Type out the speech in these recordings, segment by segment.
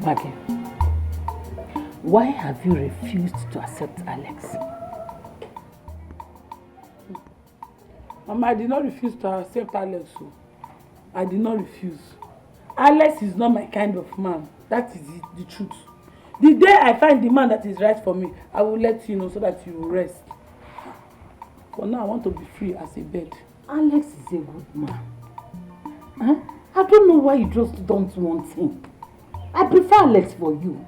Maggie, why have you refused to accept Alex? Mama, I did not refuse to accept Alex. I did not refuse. Alex is not my kind of man. That is the truth. The day I find the man that is right for me, I will let you know so that you will rest. For now, I want to be free as a bird. Alex is a good man. Huh? I don't know why you just don't want him. I prefer Alex for you.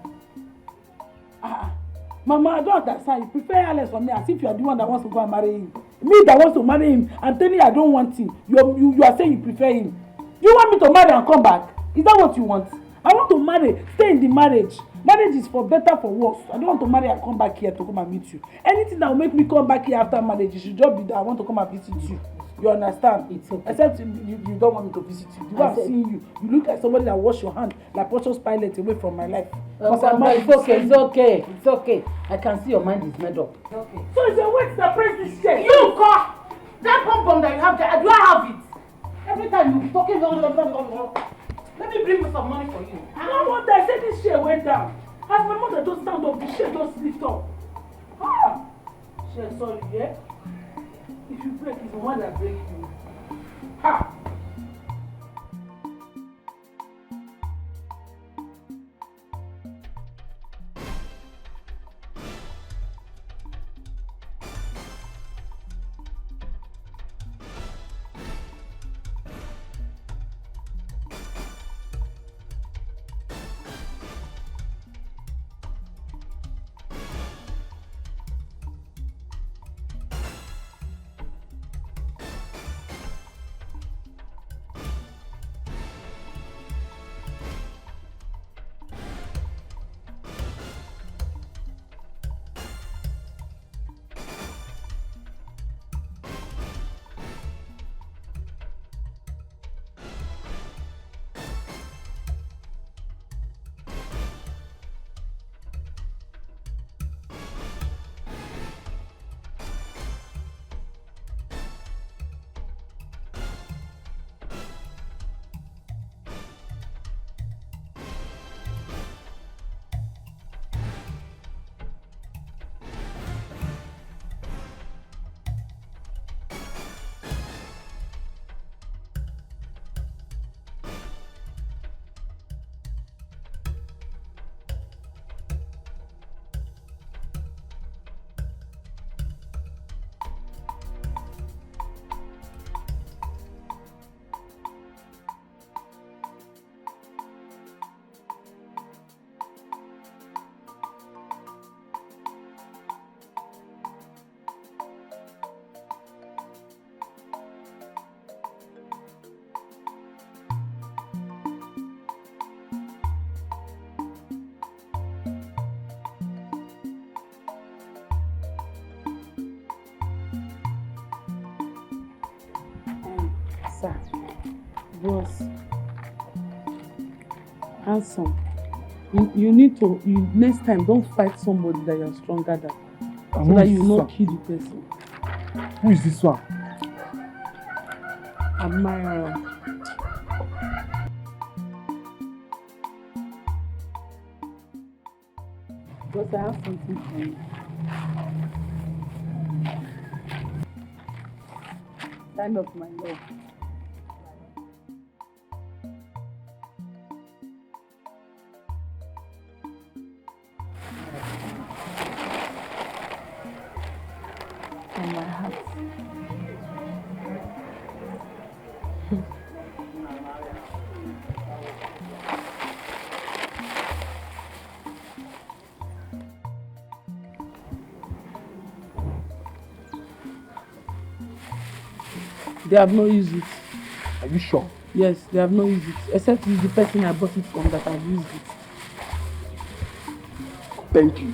Mama, I don't understand. You prefer Alex for me as if you are the one that wants to go and marry him. Me that wants to marry him and telling you I don't want him. You are saying you prefer him. You want me to marry and come back? Is that what you want? I want to marry, stay in the marriage. Marriage is for better, for worse. I don't want to marry and come back here to come and meet you. Anything that will make me come back here after marriage, you should just be that I want to come and visit you. You understand? It's okay. Except you don't want me to visit you. The way I'm seeing you, you look like somebody that wash your hand like Pontius Pilate away from my life. It's okay. I can see your mind is made up. It's okay. So it's a way to suppress this shit. You call that pom that you have there. Do I have it? Every time you talking, let me bring you some money for you. I don't want that. I said this shit went down. As my mother just stand up, the shit just lift up. Shit, sorry, yeah? If you break, it's the one that break you. Sir, boss, handsome. You need to, next time, don't fight somebody that you're stronger than. So that you not kill the person. Who is this one? Admirer. Because I have something for you. Stand up, my love. And my heart. They have not used it. Are you sure? Yes, they have not used it. Except it's the person I bought it from that have used it. Thank you.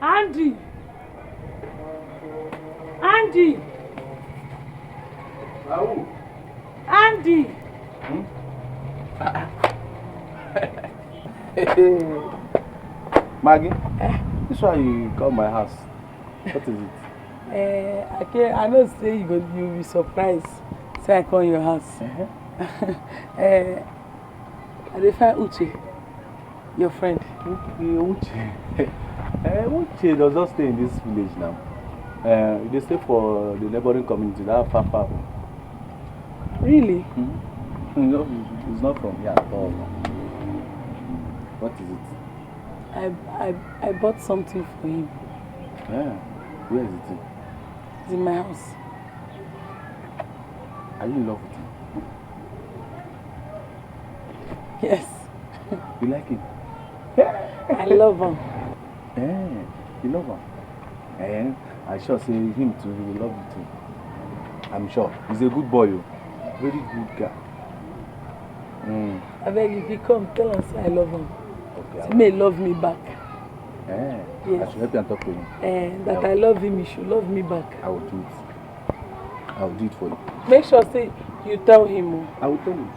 Andy! Andy! Raul! Andy! Hmm? Maggie, this is why you come my house. What is it? I know say you'll be surprised. Say I come your house. I dey find Uche, your friend. Uche. Uche does not stay in this village now. They stay for the neighboring community, that far. Really? No, it's not from here at all. What is it? I bought something for him. Where is it? It's in my house. Are you in love with him? Yes. You like him? I love him. You love him? I sure say him too, he will love you too. I'm sure. He's a good boy, very good guy. I beg if you come, tell us I love him. Okay. He may love me back. Yes. I should help you and talk to him. That I love him, he should love me back. I will do it. I will do it for you. Make sure say you tell him. I will tell you.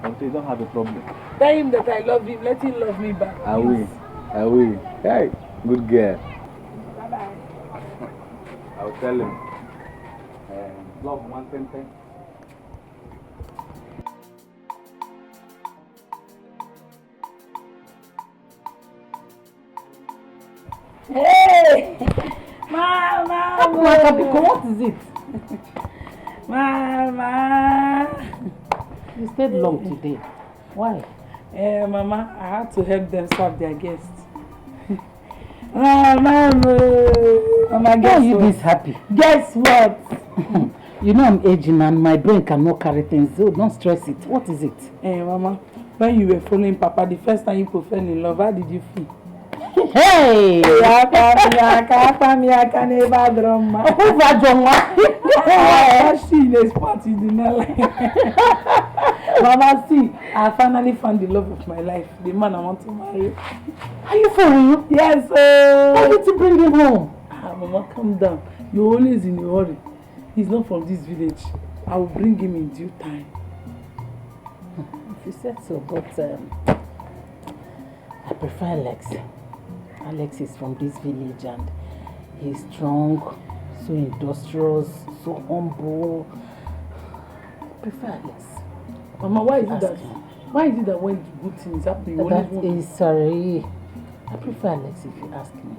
I will tell you, don't have a problem. Tell him that I love him, let him love me back. I will. Hey, good girl. Bye-bye. I will tell him. Love 110. Hey! Mama! What is it? Mama! You stayed long today. Why? Mama, I had to help them serve their guests. Mama, Why are you this happy? Guess what? You know I'm aging and my brain cannot carry things, so don't stress it. What is it? Mama, when you were following Papa the first time you fell in love, how did you feel? Hey! She in a spot you did not like. Mama, see, I finally found the love of my life, the man I want to marry. Are you for real? Yes, Why did you bring him home? Mama, calm down. You're always in a hurry. He's not from this village. I will bring him in due time. If you said so, but I prefer Alex. Alex is from this village and he's strong, so industrious, so humble. I prefer Alex. Mama, why is it that when good things happen, you always want? Sorry. I prefer Alex if you ask me.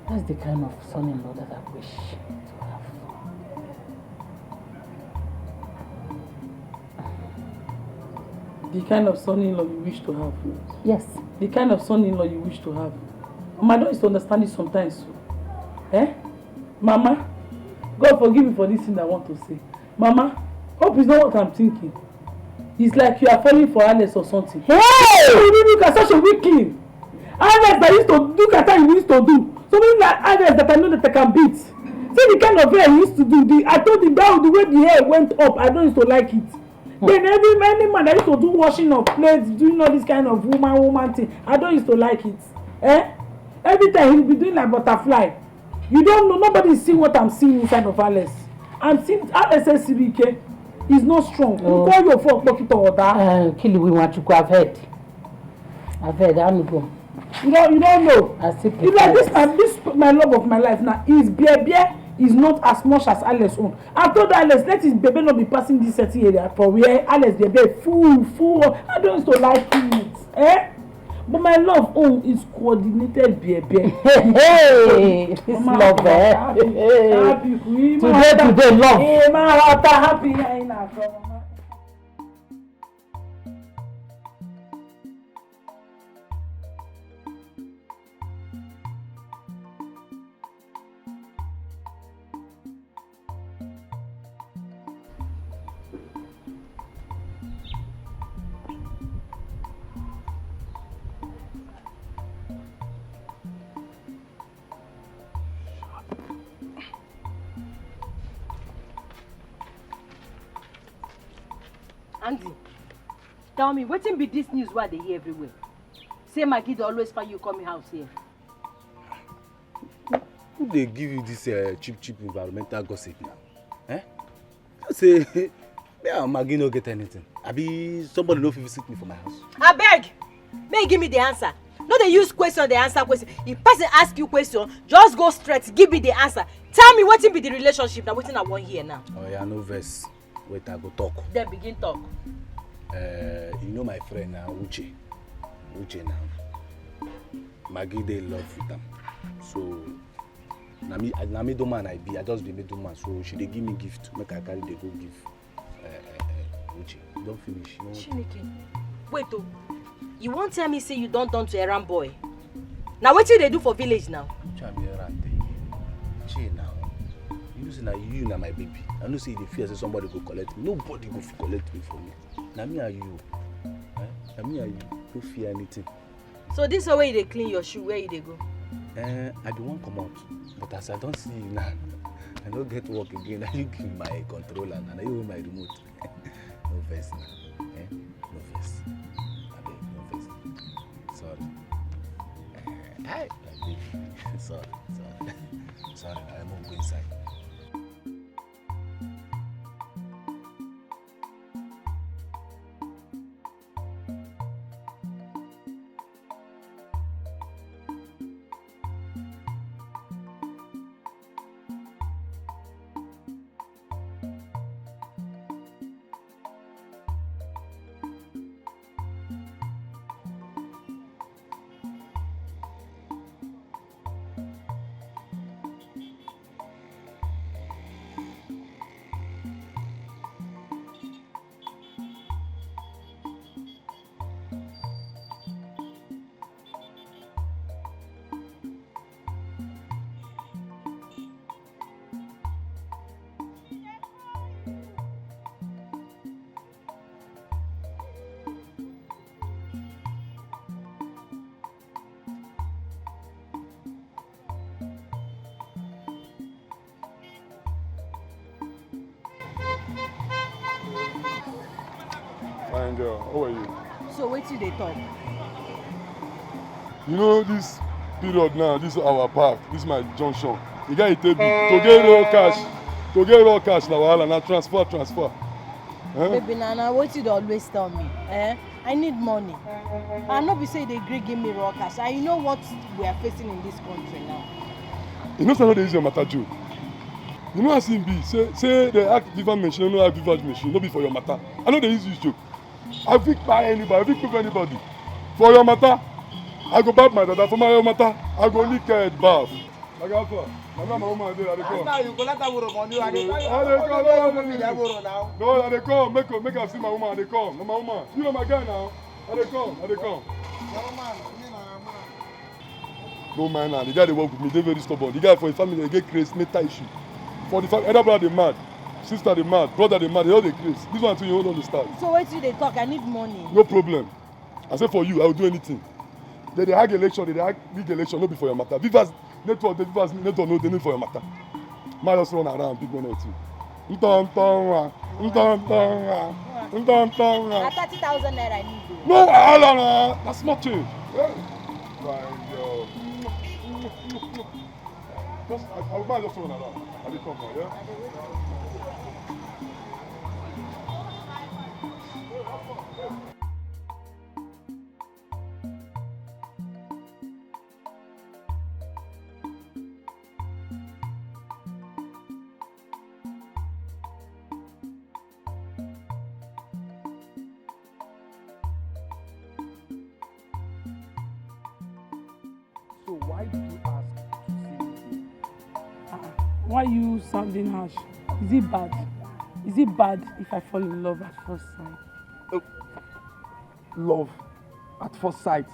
That's the kind of son-in-law that I wish to have. The kind of son-in-law you wish to have? Yes. The kind of son-in-law you wish to have? Mama, I don't used to understand it sometimes. Mama, God forgive me for this thing I want to say. Mama, hope it's not what I'm thinking. It's like you are falling for Alex or something. Hey! You look at such a weakling. Alex that used to look at how he used to do. Something like Alex that I know that I can beat. See the kind of hair he used to do. I told him that the way the hair went up, I don't used to like it. Then any man that used to do washing of plates, doing all this kind of woman thing, I don't used to like it. Every time he'll be doing like butterfly. You don't know, nobody see what I'm seeing inside of Alex. I'm seeing Alex SCBK is not strong. You call your folk pocket order. Kili, we want to go. I've heard, I'm go. You don't know. I see. It's like this my love of my life now. Is beer is not as much as Alex own. I told Alex, let his baby not be passing this certain area for where Alex baby full. I don't used to like it. But my love own is coordinated beer. Hey, this love, happy. Today, love. Happy. Andy, tell me, wetin be this news wey I dey hear everywhere? Say Maggie dey always find you coming house here. Who they give you this cheap environmental gossip now? Eh? Just say, me and Maggie no get anything. Abi somebody no fit visit me for my house. I beg. May you give me the answer. No, they use question, they answer question. If person ask you question, just go straight, give me the answer. Tell me what be the relationship now, waiting at 1 year now. Oh yeah, no verse. Wait, I go talk. Then begin talk. You know my friend now, Uche. Uche now. Maggie they love with them. So na middle man I be. I just be middle man. So she they give me gift. Make I carry they go give Uche. Don't finish. No. Chineke. Wait oh. You won't tell me say you don't turn to errand boy. Now what they do for village now? Che now. You say na you na my baby. I know say they fear say somebody go collect me. Nobody go collect me from me. Na me and you. Na me and you. No fear anything. So this way they clean your shoe, where you they go? I don't want come out. But as I don't see you now, I don't get work again. Now you give my controller and I hold my remote. No face now. No face. No face. Sorry. Hi. Sorry. Sorry, I won't go inside. Fine girl, how are you? So wait till they talk. You know this period now, this is our park, this is my junction. The guy tell me to get raw cash na wahala, na transfer. Baby Nana, what you always tell me? I need money. And not be say they agree give me raw cash. And you know what we are facing in this country now. You know somebody use your matter joke. You know as him be, say they act different machine, no act different machine, no be for your matter. I know they use this joke. I fit buy anybody, I fit prove anybody. For your matter, I go bath my dada. For my matter, I go lick head bath. Like how far? My woman dey, I dey come. Now you collect that word of money. I dey come. No, I dey come. Make I see my woman. I dey come. No, my woman. You know my guy now. I dey come. No man, now the guy dey work with me. They very stubborn. The guy for his family they get crazy, mental issue. For the family, elder brother they mad, sister they mad, brother they mad. They all dey crazy. This one too you don't understand. So wait till they talk. I need money. No problem. I say for you, I will do anything. They hag election, they hag big election, no be for your matter. Vivas network, no, they need for your matter. Man just run around, big one or two. Na 30,000 naira I need though. No, wahala, that's small change. Fine, girl. Just, I will just run around. I will come now, yeah? So why did you ask to see me? Why you sounding harsh? Is it bad? Is it bad if I fall in love at first sight? Love at first sight.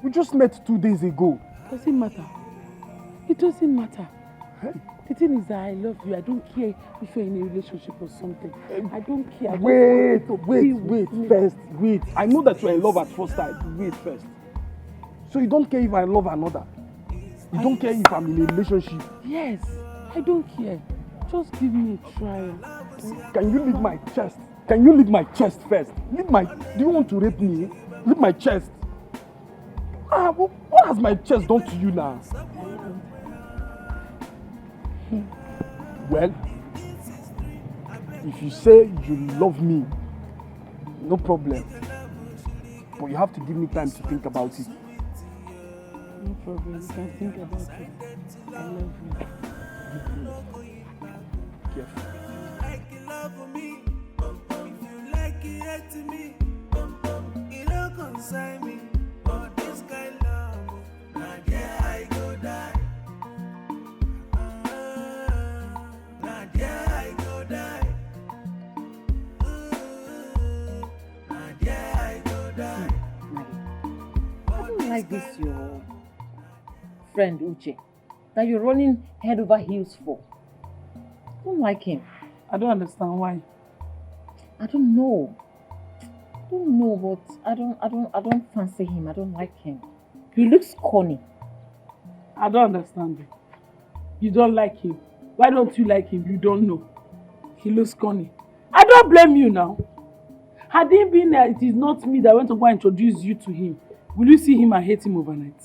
We just met 2 days ago. Does it matter? It doesn't matter. The thing is that I love you. I don't care if you're in a relationship or something. I don't care. Wait. I know that you're in love at first sight. Wait first. So you don't care if I love another? You don't care if I'm in a relationship? Yes, I don't care. Just give me a trial. Can you leave my chest? Can you leave my chest first? Do you want to rape me? Leave my chest. What has my chest done to you now? Well, if you say you love me, no problem. But you have to give me time to think about it. No problem, you can think about it. I love you. Careful. Like you love me, if you like it, hate me, it don't concern me. But this kind of love, now there I go die. Now there I go die. Now there I go die. I don't like this your friend Uche that you're running head over heels for. I don't like him. I don't understand why. I don't know. But I don't fancy him. I don't like him. He looks corny. I don't understand you. You don't like him. Why don't you like him? You don't know. He looks corny. I don't blame you now. Had it been that it is not me that went to go and introduce you to him, will you see him and hate him overnight?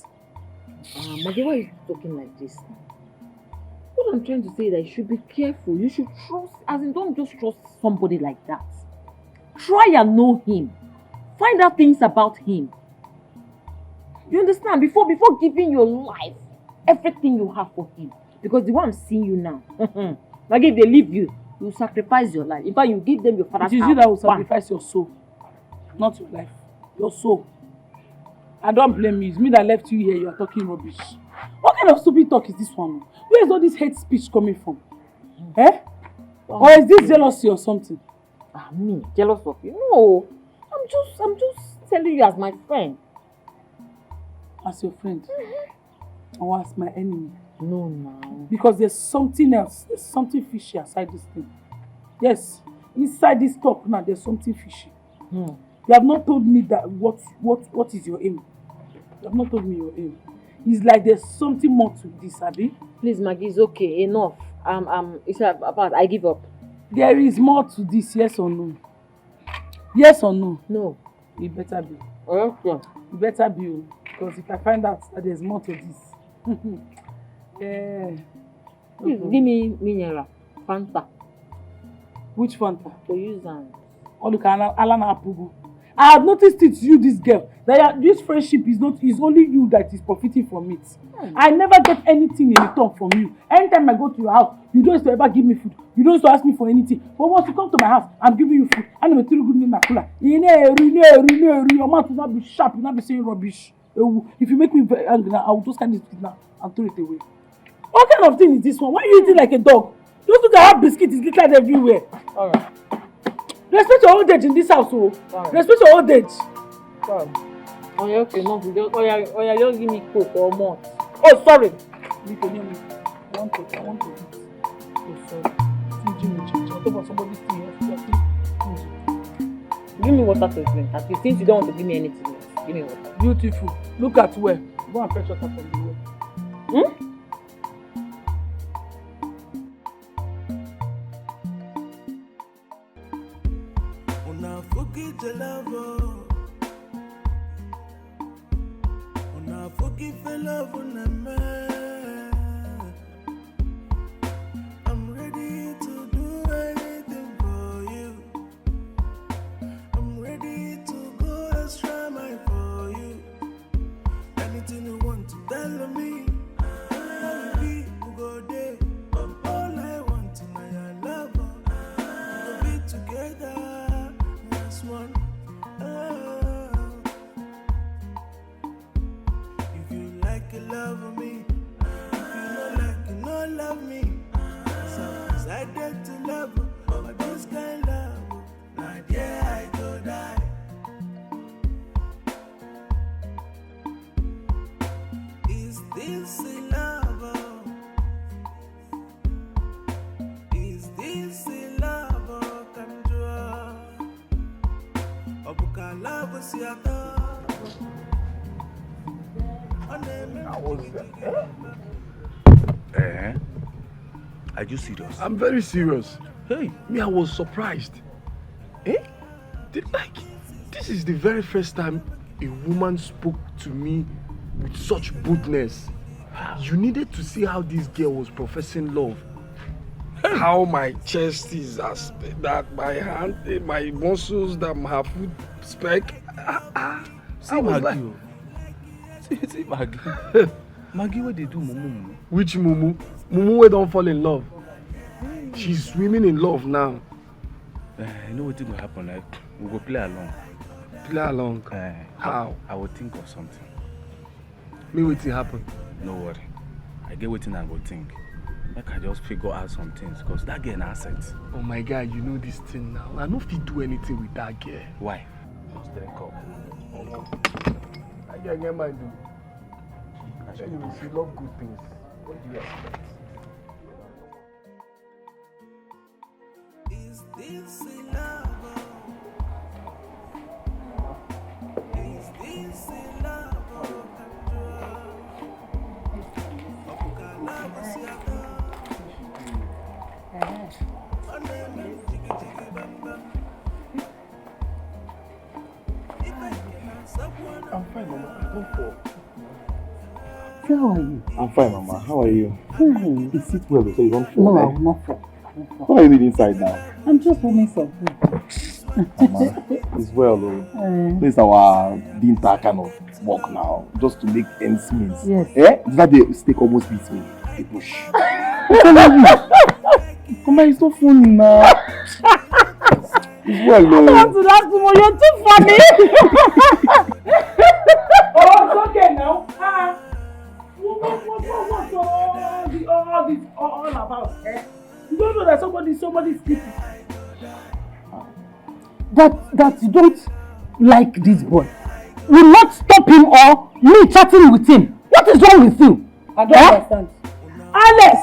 Maggie, why are you talking like this? What I'm trying to say is that you should be careful. You should trust, as in don't just trust somebody like that. Try and know him. Find out things about him. You understand? Before giving your life, everything you have for him. Because the way I'm seeing you now, Maggie, if they leave you, you sacrifice your life. In fact, you give them your father's It is house. you that will sacrifice your soul, not your life. Your soul. I don't blame you. It's me that left you here. You are talking rubbish. What kind of stupid talk is this one? Where is all this hate speech coming from? Eh? Or is this jealousy or something? Me? Jealous of you? No. I'm just telling you as my friend. As your friend? Or as my enemy? No, no. Because there's something else. There's something fishy aside this thing. Yes. Inside this talk now, there's something fishy. You have not told me that what is your aim. You have not told me your aim. It's like there's something more to this, Abby. Please, Maggie, it's okay. Enough. It's about. I give up. There is more to this, yes or no? Yes or no? No. It better be. Okay. It better be. Because if I find out that there's more to this. Please give me mineral. Fanta. Which Fanta? To use and. Oh, look, Alana Apugu. I have noticed it, you, this girl, that this friendship is only you that is profiting from it. I never get anything in return from you. Anytime I go to your house, you don't used to ever give me food. You don't used to ask me for anything. But once you come to my house, I'm giving you food. And I'm still good in my cooler. Your mouth will not be sharp, you will not be saying rubbish. If you make me very angry now, I will just kind of speak now and throw it away. What kind of thing is this one? Why are you eating like a dog? Just look at how biscuit is littered everywhere. Alright. Respect your old age in this house, oh. Respect your old age. Sorry. Oh, yeah, okay, no, just just give me Coke or more. Oh, sorry. I want to eat. Oh, sorry. Somebody still Give me water to drink. At least since you don't want to give me anything else, give me water. Beautiful. Look at well. Go and fetch water from the well. Forget the love, forgive the love on a man. I'm ready to do anything for you. I'm ready to go extra mile for you. Anything you want to tell me, I'll be go there. All I want is my love. We'll be together. One. If you like it, love me. If you don't like it, not love me. So I decided to love you, but this kind of love, now there I go die. Is this a love? Is this a love? Are you serious? I'm very serious. Hey, me, I was surprised. This is the very first time a woman spoke to me with such boldness. You needed to see how this girl was professing love how my chest is, that my hand, my muscles, that my foot spec. See Maggie. See Maggie. Maggie, what they do, Mumu? Which Mumu? Mumu we don't fall in love. She's swimming in love now. You know what will happen? Like, we go play along. Play along. How? I will think of something. Me wetin happen? No worry. I get waiting and go think. Like I just figure out some things because that girl an asset. Oh my God, you know this thing now. I no fit do anything with that girl. Why? Just drink up. I can't get my do. Anyway, she love good things. What do you expect? Is this love? Is this love? I'm fine, Mama. Don't fall. So how are you? I'm fine, Mama. How are you? Fine. You sit well so you don't fall. No, I will not fall. What are you doing inside now? I'm just warming some food. Mama, it's well though. This is our dinner kind of work now, just to make ends meet. Yes. Eh? That the steak almost beats me. The push. Mama, it's so funny now. It's well though. I want to laugh too much. You're too funny. Oh, it's okay now. What's all about? Eh? You don't know that somebody's sleeping. That you don't like this boy will not stop him or me chatting with him. What is wrong with you? I don't understand. Alex!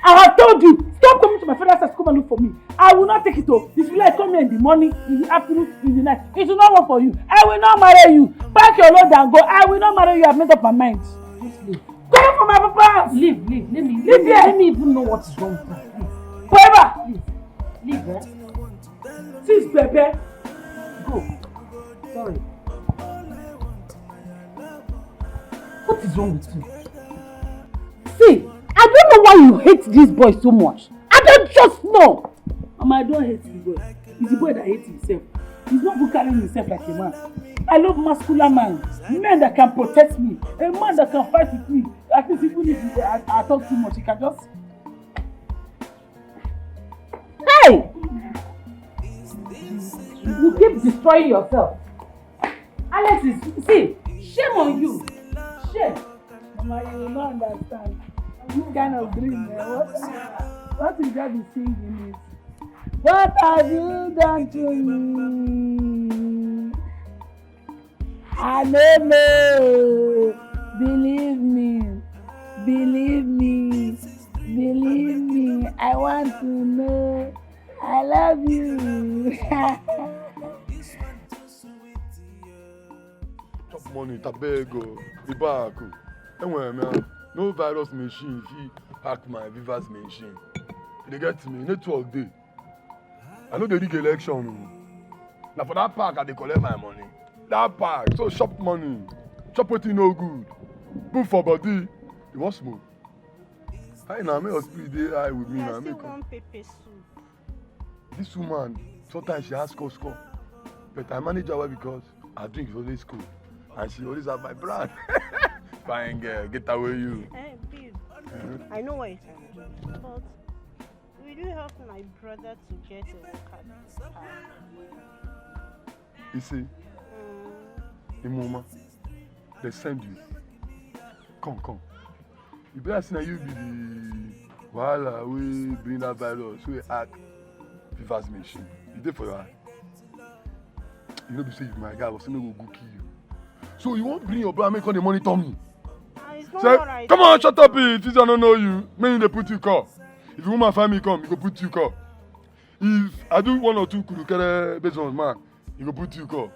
I have told you, stop coming to my father's house to come and look for me. I will not take it off. If you like, come here in the morning, in the afternoon, in the night. It will not work for you. I will not marry you. Pack your load and go. I will not marry you. I've made up my mind. Just leave. Go for my papa's. Leave. Let me even know what is wrong with you. Forever. Leave, eh? Sis, Pepe. Go. Sorry. What is wrong with you? See, I don't know why you hate this boy so much. I don't just know. Mama, I don't hate the boy. It's the boy that hates himself. He's not good carrying himself like a man. I love masculine man. Men that can protect me. A man that can fight with me. At least even if I talk too much, he can just... Hey! You keep destroying yourself. Alex is... See, shame on you. Shame. Mama, you will not understand. This kind of dream, what you just be singing is, what have you done to me? I don't know. Believe me. I want to know. I love you. Chop money, tabego, Ibaku. Anyway, man, no virus machine if you hack my Viva's machine. They get me, network day. I know they rig election. Now for that park, I they collect my money. That park, so shop money. Chop what you no good. Put for body. You want smoke? I now make us speed day high with me now. Make want pepper soup. This woman, sometimes she has score. But I manage her well because her drink is always cool. And she always have my brand. Fine girl, get away you. Hey, babe. I know what you're saying, but will you help my brother to get a card? You see, Imoma, they send you. Come. You better see that you be the wahala we bring that virus, we hack Viva's machine. You did for your eye. You know, be say if my guy was saying go kill you. So you won't bring your brother make all the money to me. Say, come on, shut up it. If I don't know you, maybe they put you call. If woman family come, you go put you call. If I do one or two kurukere based on man, you go put you call.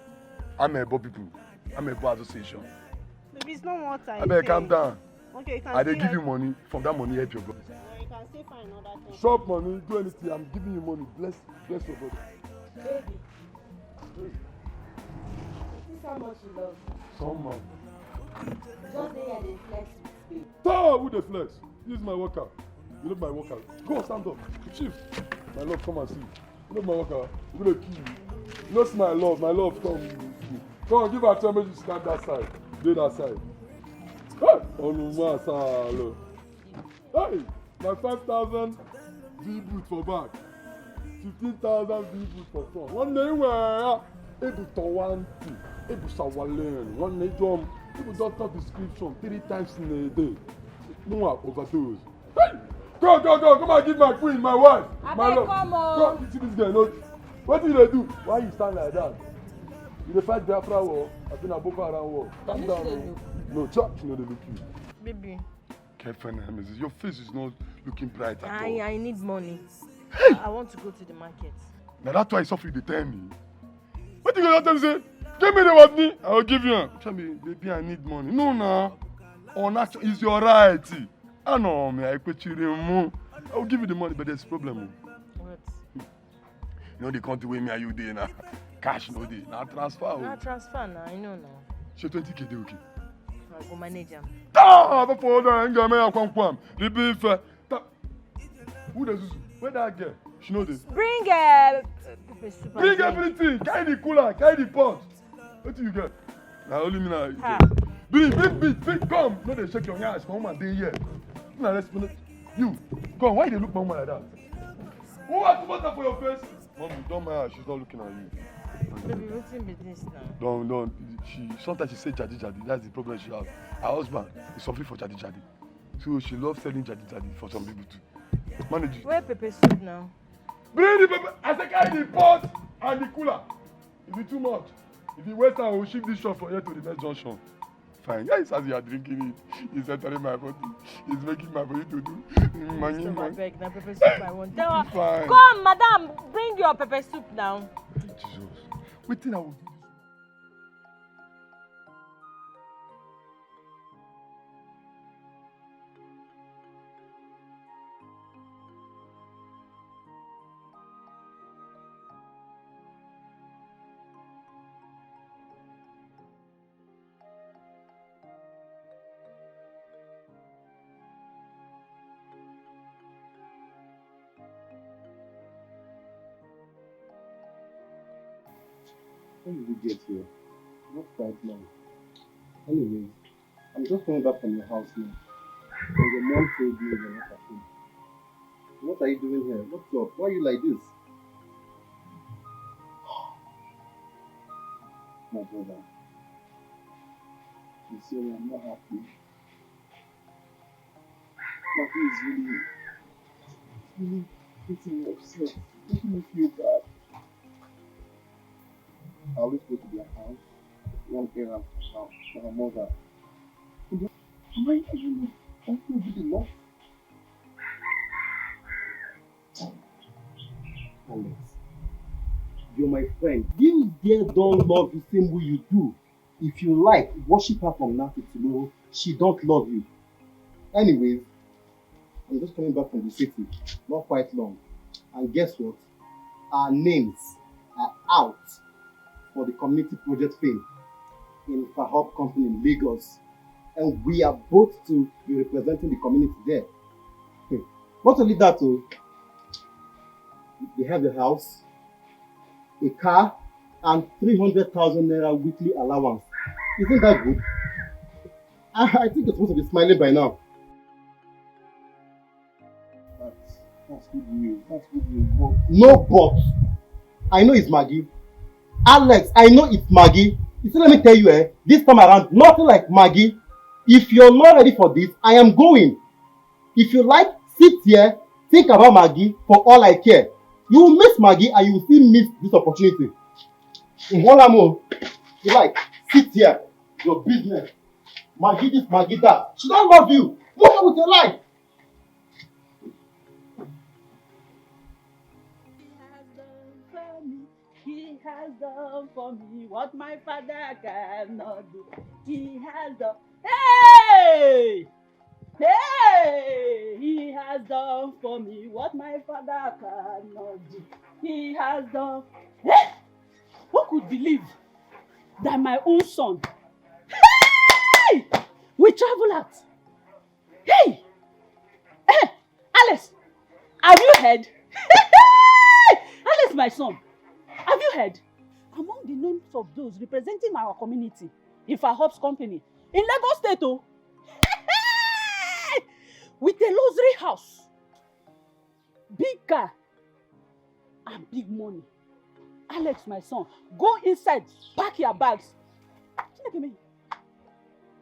I'm a Bob people. I'm a bar association. Maybe it's not what I better calm down. Okay, you can I they give you money. From that money, help your brother. You can still find another thing. Shop money, do anything. I'm giving you money. Bless your brother. Baby. This is how much you love. Someone. Just say I dey flex with you. Tell who the flex. This is my worker. You love my worker. Go stand up. Chief, my love, come and see. You love my worker. I'm gonna kill you. You know, see my love, come. Come on, give her time, you stand that side. Do that side. Hey! Oh no, man, salo. Hey! My 5,000 V boot for back. 15,000 V boot for front. One day where able to one thing. Able to learn. One day drum. Able doctor description 3 times in a day. No overdose. Hey! Go, come and give my queen, my wife, my love. Come on. Go, see this guy. No, what did they do? Why you stand like that? You dey fight Biafra war. I've been a Boko Haram war. Calm down. No, church, no, they look you. Baby. Careful, Nemesis. Your face is not looking bright at all. I need money. Hey! I want to go to the market. Now that's why I suffer you tell me. What you gonna tell me say? Give me the money, I will give you. Tell me, baby, I need money. No, nah. Oh, natural is your right. I know me, I put you in. I will give you the money, but there's a problem. What? You know the country where me and you there now. Cash no day. Now transfer. Now transfer now, I know now. So 20K dey okay. I go manage them. Ah, before that, I'm going to come. The beef. Who does this? Where that girl? She know this. Bring Bring everything. Carry the cooler, carry the pot. What do you get? Now only me now. Bring, come. No, they shake your hands. My woman dey here. Now let's you. Come. Why they look my woman like that? Who has water for your face? Mommy, don't mind her. She's not looking at you. Baby, what's in business now? Don't. Sometimes she say jadi. That's the problem she has. Her husband is suffering for jadi. So she loves selling jadi for some people too. Manage it. Where pepper soup now? Bring the pepper. I say carry the pot and the cooler. If it's too much, if you waste time, I will ship this shop from here to the next junction. Fine. Yes, as you are drinking it, it's entering my body. It's making my body to do. I beg, now pepper soup I want. Fine. Come, madam, bring your pepper soup now. Jesus. Wait till I will do this. When did you get here? Not quite long. Anyway, I'm just coming back from your house now. And your mom told me you're not at home. What are you doing here? What's up? Why are you like this? My brother. You see, I'm not happy. Nothing is really making me upset. Making me feel bad. I always go to their house, one errand for her mother. Am I even good enough? Alex, you're my friend. You dare don't love the same way you do. If you like, worship her from now to tomorrow. She don't love you. Anyways, I'm just coming back from the city. Not quite long. And guess what? Our names are out for the community project fame in Fahop company in Lagos. And we are both to be representing the community there. Not only that, they have a house, a car, and 300,000 naira weekly allowance. Isn't that good? I think you're supposed to be smiling by now. That's good news. That's good news. But no but. I know it's Maggie. Alex, I know it's Maggie. You see, let me tell you, this time around, nothing like Maggie. If you're not ready for this, I am going. If you like, sit here, think about Maggie for all I care. You will miss Maggie and you will still miss this opportunity. In one more, you like, sit here, your business. Maggie this, Maggie that. She don't love you. Move on with your life. He has done for me what my father cannot do. He has done. Hey! Hey! He has done for me what my father cannot do. He has done. Hey! Who could believe that my own son, hey, will travel out? Hey! Hey! Alex! heard? Alex, my son, have you heard? Among the names of those representing our community in Fahop's company in Lagos State, oh, with a luxury house, big car, and big money. Alex, my son, go inside, pack your bags. Look at me.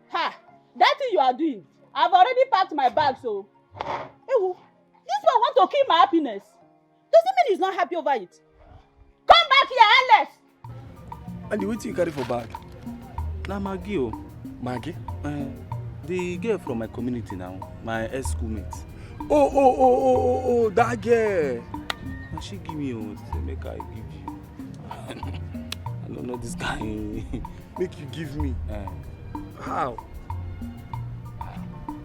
Ha! That thing you are doing, I've already packed my bags, so. Ewo, this one want to kill my happiness. Doesn't mean he's not happy over it. Come back here, Alex! And the wetin you carry for bag? Na Maggie o. Maggie? The girl from my community now, my ex-schoolmate. Oh, that girl. Na she give me o, say make I give you. I don't know this guy. Make you give me. How?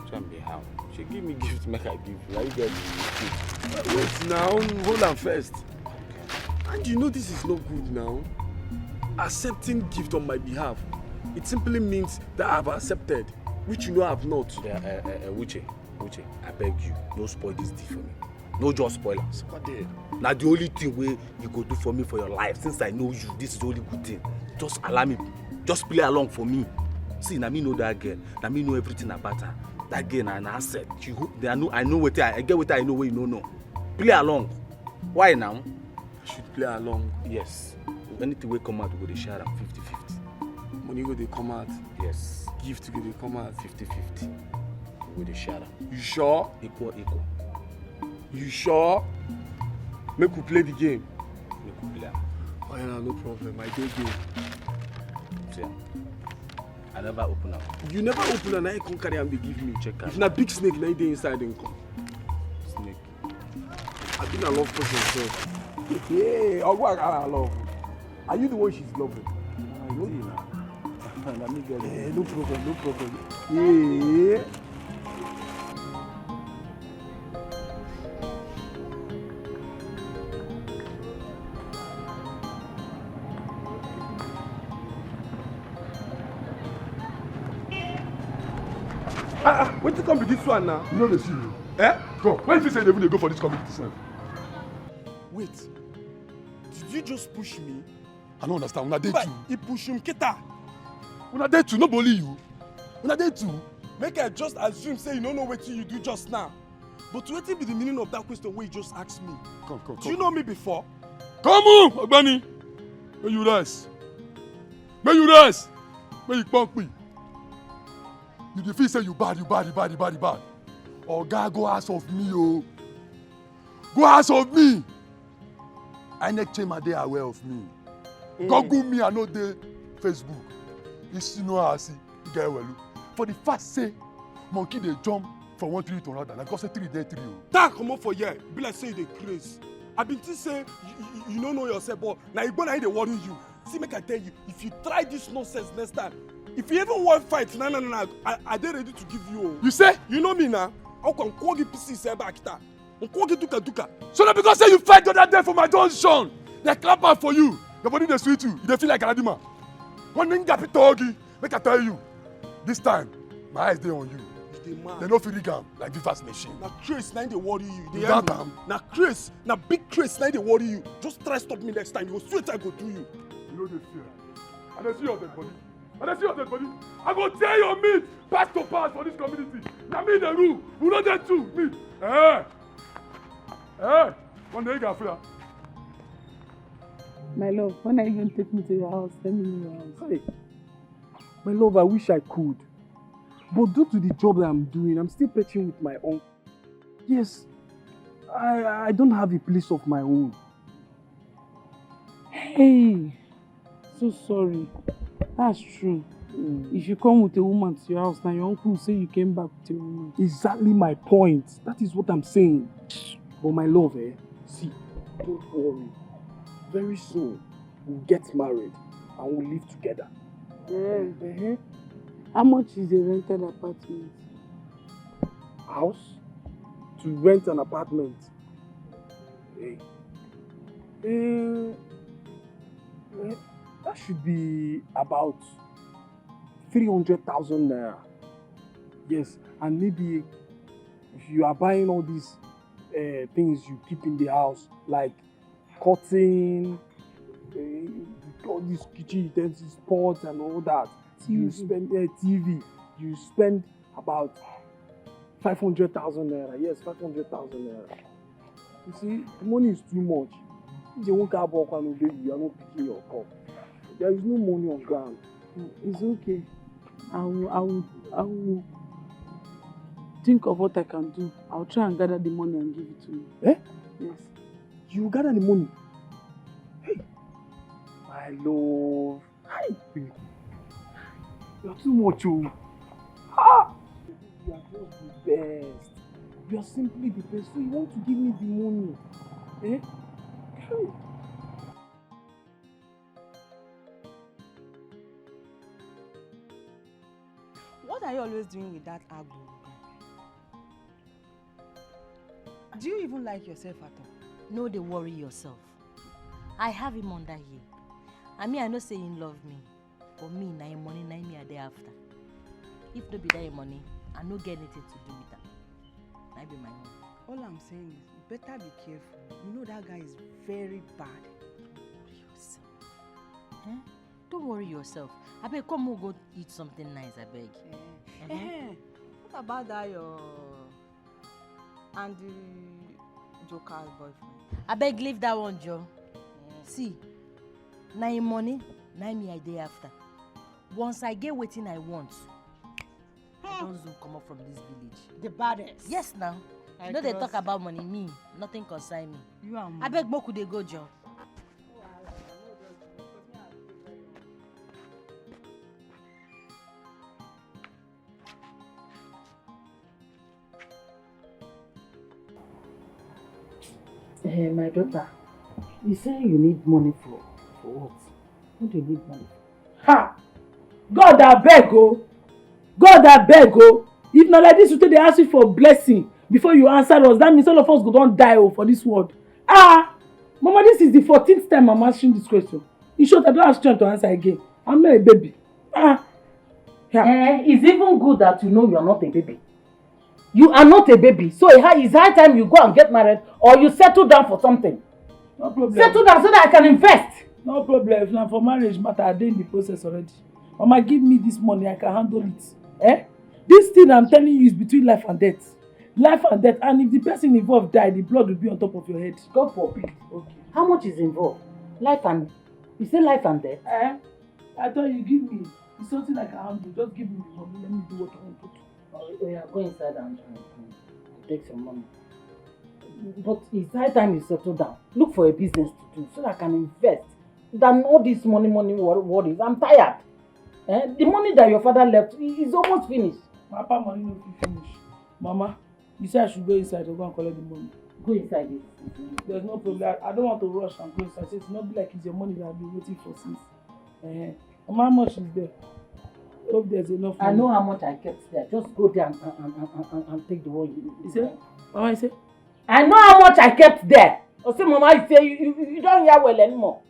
Try me how? She give me gift, make I give you. How you get the gift? Wait now, hold on first. And you know this is not good now. Accepting gift on my behalf, it simply means that I've accepted, which you know I've not. Uche, I beg you, no spoil this deal for me. No just spoil am. Now the only thing wey you go do for me for your life, since I know you, this is the only good thing. Just allow me, just play along for me. See, na me know that girl, na me know everything about her. That girl na an asset. I know what I get what I know what you don't know. Play along. Why now? I should play along. Yes. Anything will come out, we go dey share am 50-50. Money go dey come out. Yes. Gift go dey come out 50-50. We go dey share am. You sure? Equal. You sure? Make we play the game. Make we play am. Oh yeah, no problem. I dey game. See am. I never open am. You never open am, na you come carry am dey give me. Check am. If na big snake, na you dey inside then come. Snake. I think I love person sef. Yeah, I love. Are you the one she's loving? I know you now. Let me get it. No problem. Yeah. Wait to come with this one now. You know they see you. Eh? Go. Why you say they even go for this community self? Wait. Did you just push me? I don't understand. Una dey But too. he push him kita. Una dey too. No be only you. Una dey too. Make I just assume say you don't know what you do just now. But wetin be the meaning of that question wey you just asked me? Come. Do you know me before? Come on, Ogbeni. May you rest. May you punk me. You dey feel say you bad. Oga, go ask of me, oh. Go ask of me. INEC chairman dey aware of me. Google me, I know dey Facebook. You see no how I see, you get well. For the fact say, monkey dey jump from one tree to another. Like I say 3 dey 3 oh. That come up for here. Be like say you dey craze. I been think say you don't know yourself, but na Igbo na dey worry you. See, make I tell you, if you try this nonsense next time, if you even want fight, no, I dey ready to give you. Oh. You say? You know me now. How can Kogi PC say back there? Kogi duka. So na because say you fight the other day for my junction, they clap am for you. Your body dey sweet you. You dey feel like an adima. One thing gapi togi, make I tell you, this time my eyes dey on you. They no fit rig am like Viva's machine. Na craze na dey worry you. You got am. Na craze, na big craze na dey worry you. Just try stop me next time. You go sweet I go do you. You know dey fear. I dey see your dead body. I go tear your meat pass to pass for this community. Na me dey rule. You no dey too. Me. One day you go fear. My love, when are you going to take me to your house? Tell me your house. Hey, my love, I wish I could. But due to the job that I'm doing, I'm still patching with my own. Yes, I don't have a place of my own. Hey, so sorry. That's true. If you come with a woman to your house, now your uncle will say you came back with a woman. Exactly my point. That is what I'm saying. But my love, see, don't worry. Very soon, we'll get married and we'll live together. Yeah. How much is a rented apartment? House? To rent an apartment? Hey. That should be about 300,000 naira. Yes, and maybe if you are buying all these things you keep in the house, like cutting, all these kitchen utensils, pots and all that. You spend TV, you spend about 500,000 naira. Yes, 500,000 naira. You see, the money is too much. If you won't have work on baby, you are not picking your cup. There is no money on ground. It's okay. I will think of what I can do. I'll try and gather the money and give it to you. Eh? Yes. You gather the money. Hey, my love. Hi. You are too much, oh. Ah! You are just the best. You are simply the best. So you want to give me the money. Eh? Hey. What are you always doing with that agbo? Do you even like yourself at all? No, dey worry yourself. I have him under here. I mean, I know say him love me. For me, na him money, na me a day after. If no be that him money, I no get anything to do with that. Na be my own. All I'm saying is, you better be careful. You know that guy is very bad. Worry yourself. Eh? Don't worry yourself. I beg, come we'll go eat something nice, I beg. What about that your Andy Joker's boyfriend? I beg, leave that one, Joe. See, na him money, na me a day after. Once I get wetin I want, I don't zoom come up from this village. The baddest. Yes, now. You know they talk about money, me, nothing concern me. You and me. I beg, Moku they go, Joe. My daughter, you say you need money for what? What do you need money for? Ha! God abeg oh! God abeg oh! If na like this you take dey ask you for blessing before you answer us, that means all of us go don die oh for this world. Ah! Mama, this is the 14th time I'm answering this question. In short, I don't have strength to answer again. I'm not a baby. Ah! Yeah. It's even good that you know you are not a baby. You are not a baby. So it's high time you go and get married or you settle down for something. No problem. Settle down so that I can invest. No problem. If na for marriage matter, I dey in the process already. Mama, give me this money, I can handle it. Eh? This thing I'm telling you is between life and death. Life and death. And if the person involved die, the blood will be on top of your head. God forbid. Okay. How much is involved? Life and... You say life and death? Eh? I thought you give me. It's something I can handle. Just give me the money. Let me do what I want to do. Oh, yeah, go inside and take some money. But it's high time you settle down. Look for a business to do so that I can invest. Than all this money worries. I'm tired. The money that your father left is almost finished. Papa, money no fit finish. Mama, you say I should go inside to go and collect the money. Go inside it. There's no problem. I don't want to rush and go inside. It's not be like it's your money that I've been waiting for since. Mama, how much is there? Hope there's enough money. I know how much I kept there. Just go there and take the one you say? Mama, you say? I know how much I kept there. Or say, Mama, you say you don't hear well anymore.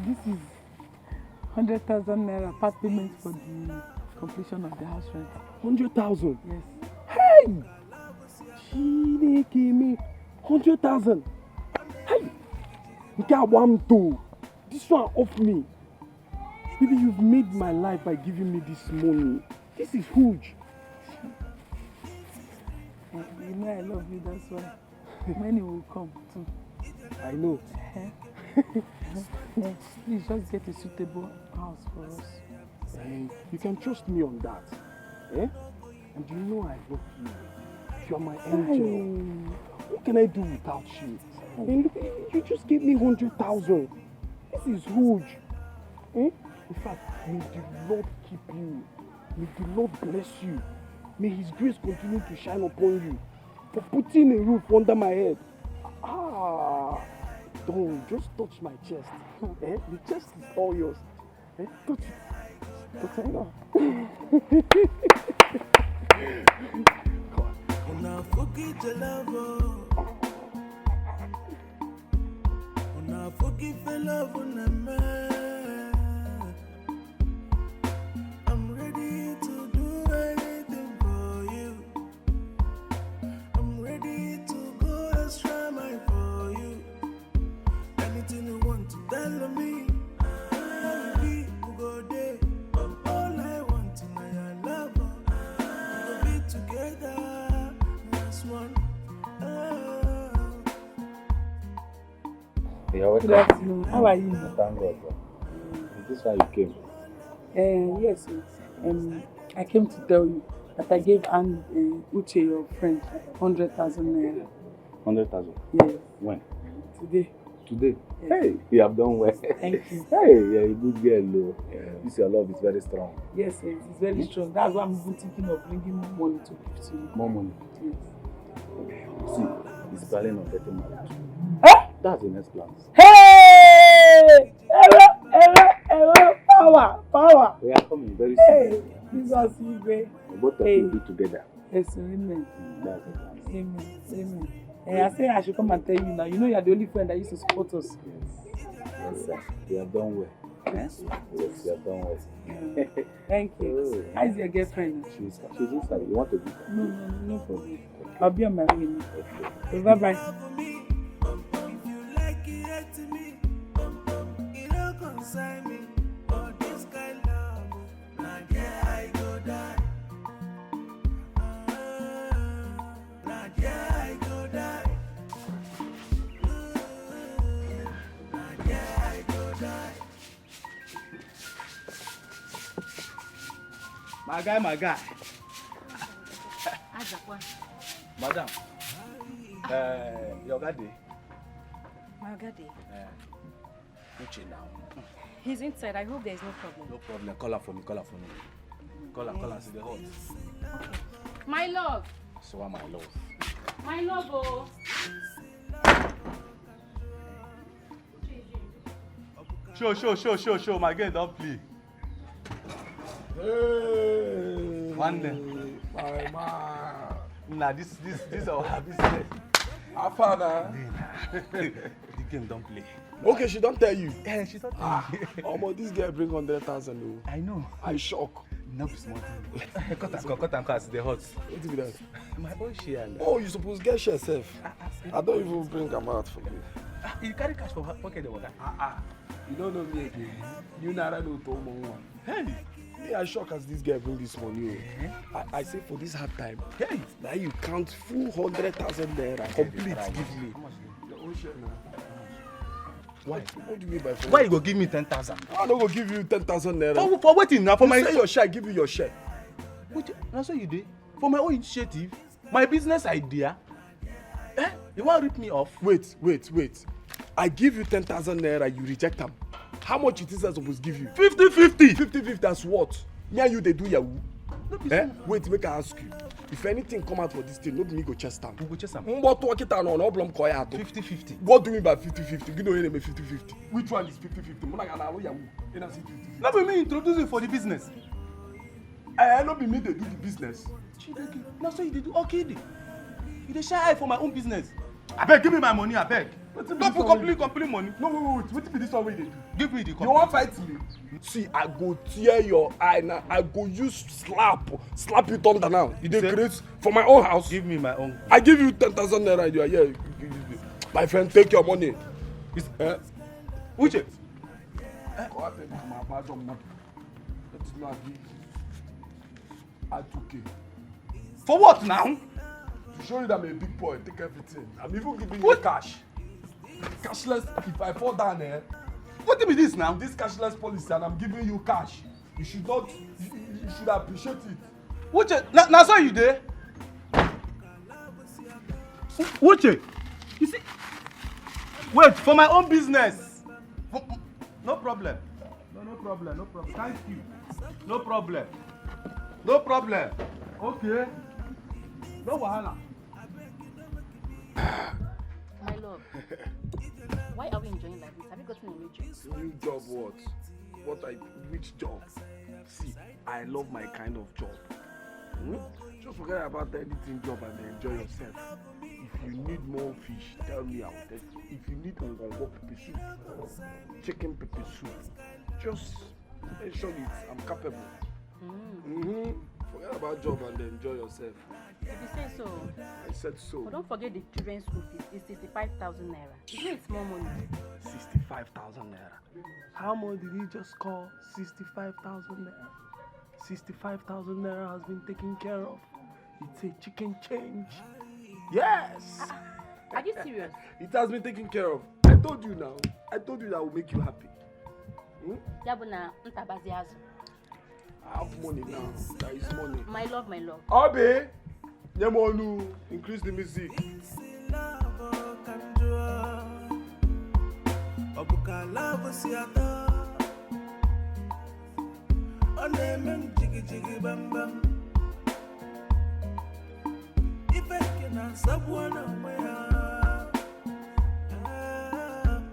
This is 100,000 naira part payment for the completion of the house rent. 100,000? Yes. Hey! Chineke, 100,000. Hey! This one off me. Baby, you've made my life by giving me this money. This is huge. You know I love you, that's why. Money will come too. I know. Please just get a suitable house for us. You can trust me on that. Eh? And you know I love you. You're my angel. What can I do without you? And look, you just gave me 100,000. This is huge. Eh? In fact, may the Lord keep you. May the Lord bless you. May His grace continue to shine upon you. For putting a roof under my head. Don't just touch my chest. The chest is all yours. Touch it. Touch it now. Una forget your love, una forget your love, una man. I'm ready to do anything for you. I'm ready to go extra mile for you. Anything you want to tell me, I'll be go there. All I want is my love. We'll be together. You're welcome. Good afternoon. How are you? Thank God. Is this why you came? Yes. I came to tell you that I gave Uche, your friend, 100,000 naira. 100,000? Yes. When? Today. Today? Yes. Hey, you have done well. Thank you. Hey, you're a good girl, though. This your love is very strong. Yes, it's very strong. That's why I'm even thinking of bringing more money to give to you. More money? Yes. See, he's planning on getting married. That's the next plan. Hey! Power! We are coming very soon. Hey! This was you, great. Both of you be together. Yes, amen. That's the plan. Amen. I say I should come and tell you now. You know you're the only friend that used to support us. Yes, sir. You have done well. Yes? Yes, you have done well. Thank you. Oh. How is your girlfriend? She's inside. You want to be there? No problem. I'll be on my way now. Okay. Bye-bye. If you like it to me, it don't concern me. But this kind of love, now yeah, I go die. Now yeah, I go die. Now yeah, I go die. My guy. Madam, your daddy. My daddy. Uche now. He's inside. I hope there's no problem. No problem. Call her for me. Call her. See the hot. Okay. My love. So am my love. My love, oh. Show. My girl don't play. Hey, One day. my man. Nah, this our business. How far now? The game don't play. Okay, she don't tell you. Yeah, she don't This girl bring 100,000. I know. I shock. No be small thing. Cut and cut. The hot. What be that? My own share. Oh, you suppose get share self. I don't even bring them out for you. You carry cash for pocket the water. You don't know me again. You never know to one. Hey. Me, I shock as this girl bring this money. I say for this hard time. Hey. Now you count full 100,000 naira complete. Give me. Your own share now. Why? What do you mean by for? Why you go give me 10,000? I don't go give you 10,000 naira. For waiting now for you my. Say your share, I give you your share. Wait, that's what you did. For my own initiative, my business idea. You want to rip me off? Wait. I give you 10,000 naira, you reject them. How much it is I supposed to give you? 50-50. 50-50 as what? Me and you they do yahoo. Wait, make I ask you. If anything come out for this thing, not me go chest am. We go chest am. What talk it on problem call out. 50-50. What do you mean by 50-50? You know any 50-50. Which one is 50-50? Mona gana lo yahoo. You know 50-50. Let me introduce you for the business. I no be me they do the business. That's what you do. Okay, you dey shy eye for my own business. Abeg, give me my money, abeg. Don't put complete money. No, wait. What be this one way they do? Give me the complete. You want fight me? See, I go tear your eye now. I go use slap you thunder now. You dey create for my own house. Give me my own. I give you 10,000 naira. You are here. My friend, take your money. Uche. For what now? To show you that I'm a big boy, take everything. I'm even giving you cash. Cashless, if I fall down there. What be this now? This cashless policy and I'm giving you cash. You should appreciate it. Uche, now so you there? Uche, you see? Wait, for my own business. No problem. No problem. Thank you. No problem. Okay. No wahala. My love. Why are we enjoying like this? Have you gotten a new job? New job what? Which job? See, I love my kind of job. Just forget about anything job and enjoy yourself. If you need more fish, tell me, I will tell you. If you need ngongo pepper soup, chicken pepper soup, just mention it. I'm capable. Forget about job and enjoy yourself. If you say so. I said so. But don't forget the children's school fees. It's 65,000 naira. You know it's more money. 65,000 naira. How much did he just call 65,000 naira? 65,000 naira has been taken care of. It's a chicken change. Yes! Are you serious? It has been taken care of. I told you now. I told you that will make you happy. Yabuna, ntabazi azu. I have money now. There is money. My love, my love. Obi! Nyemonu, increase the music.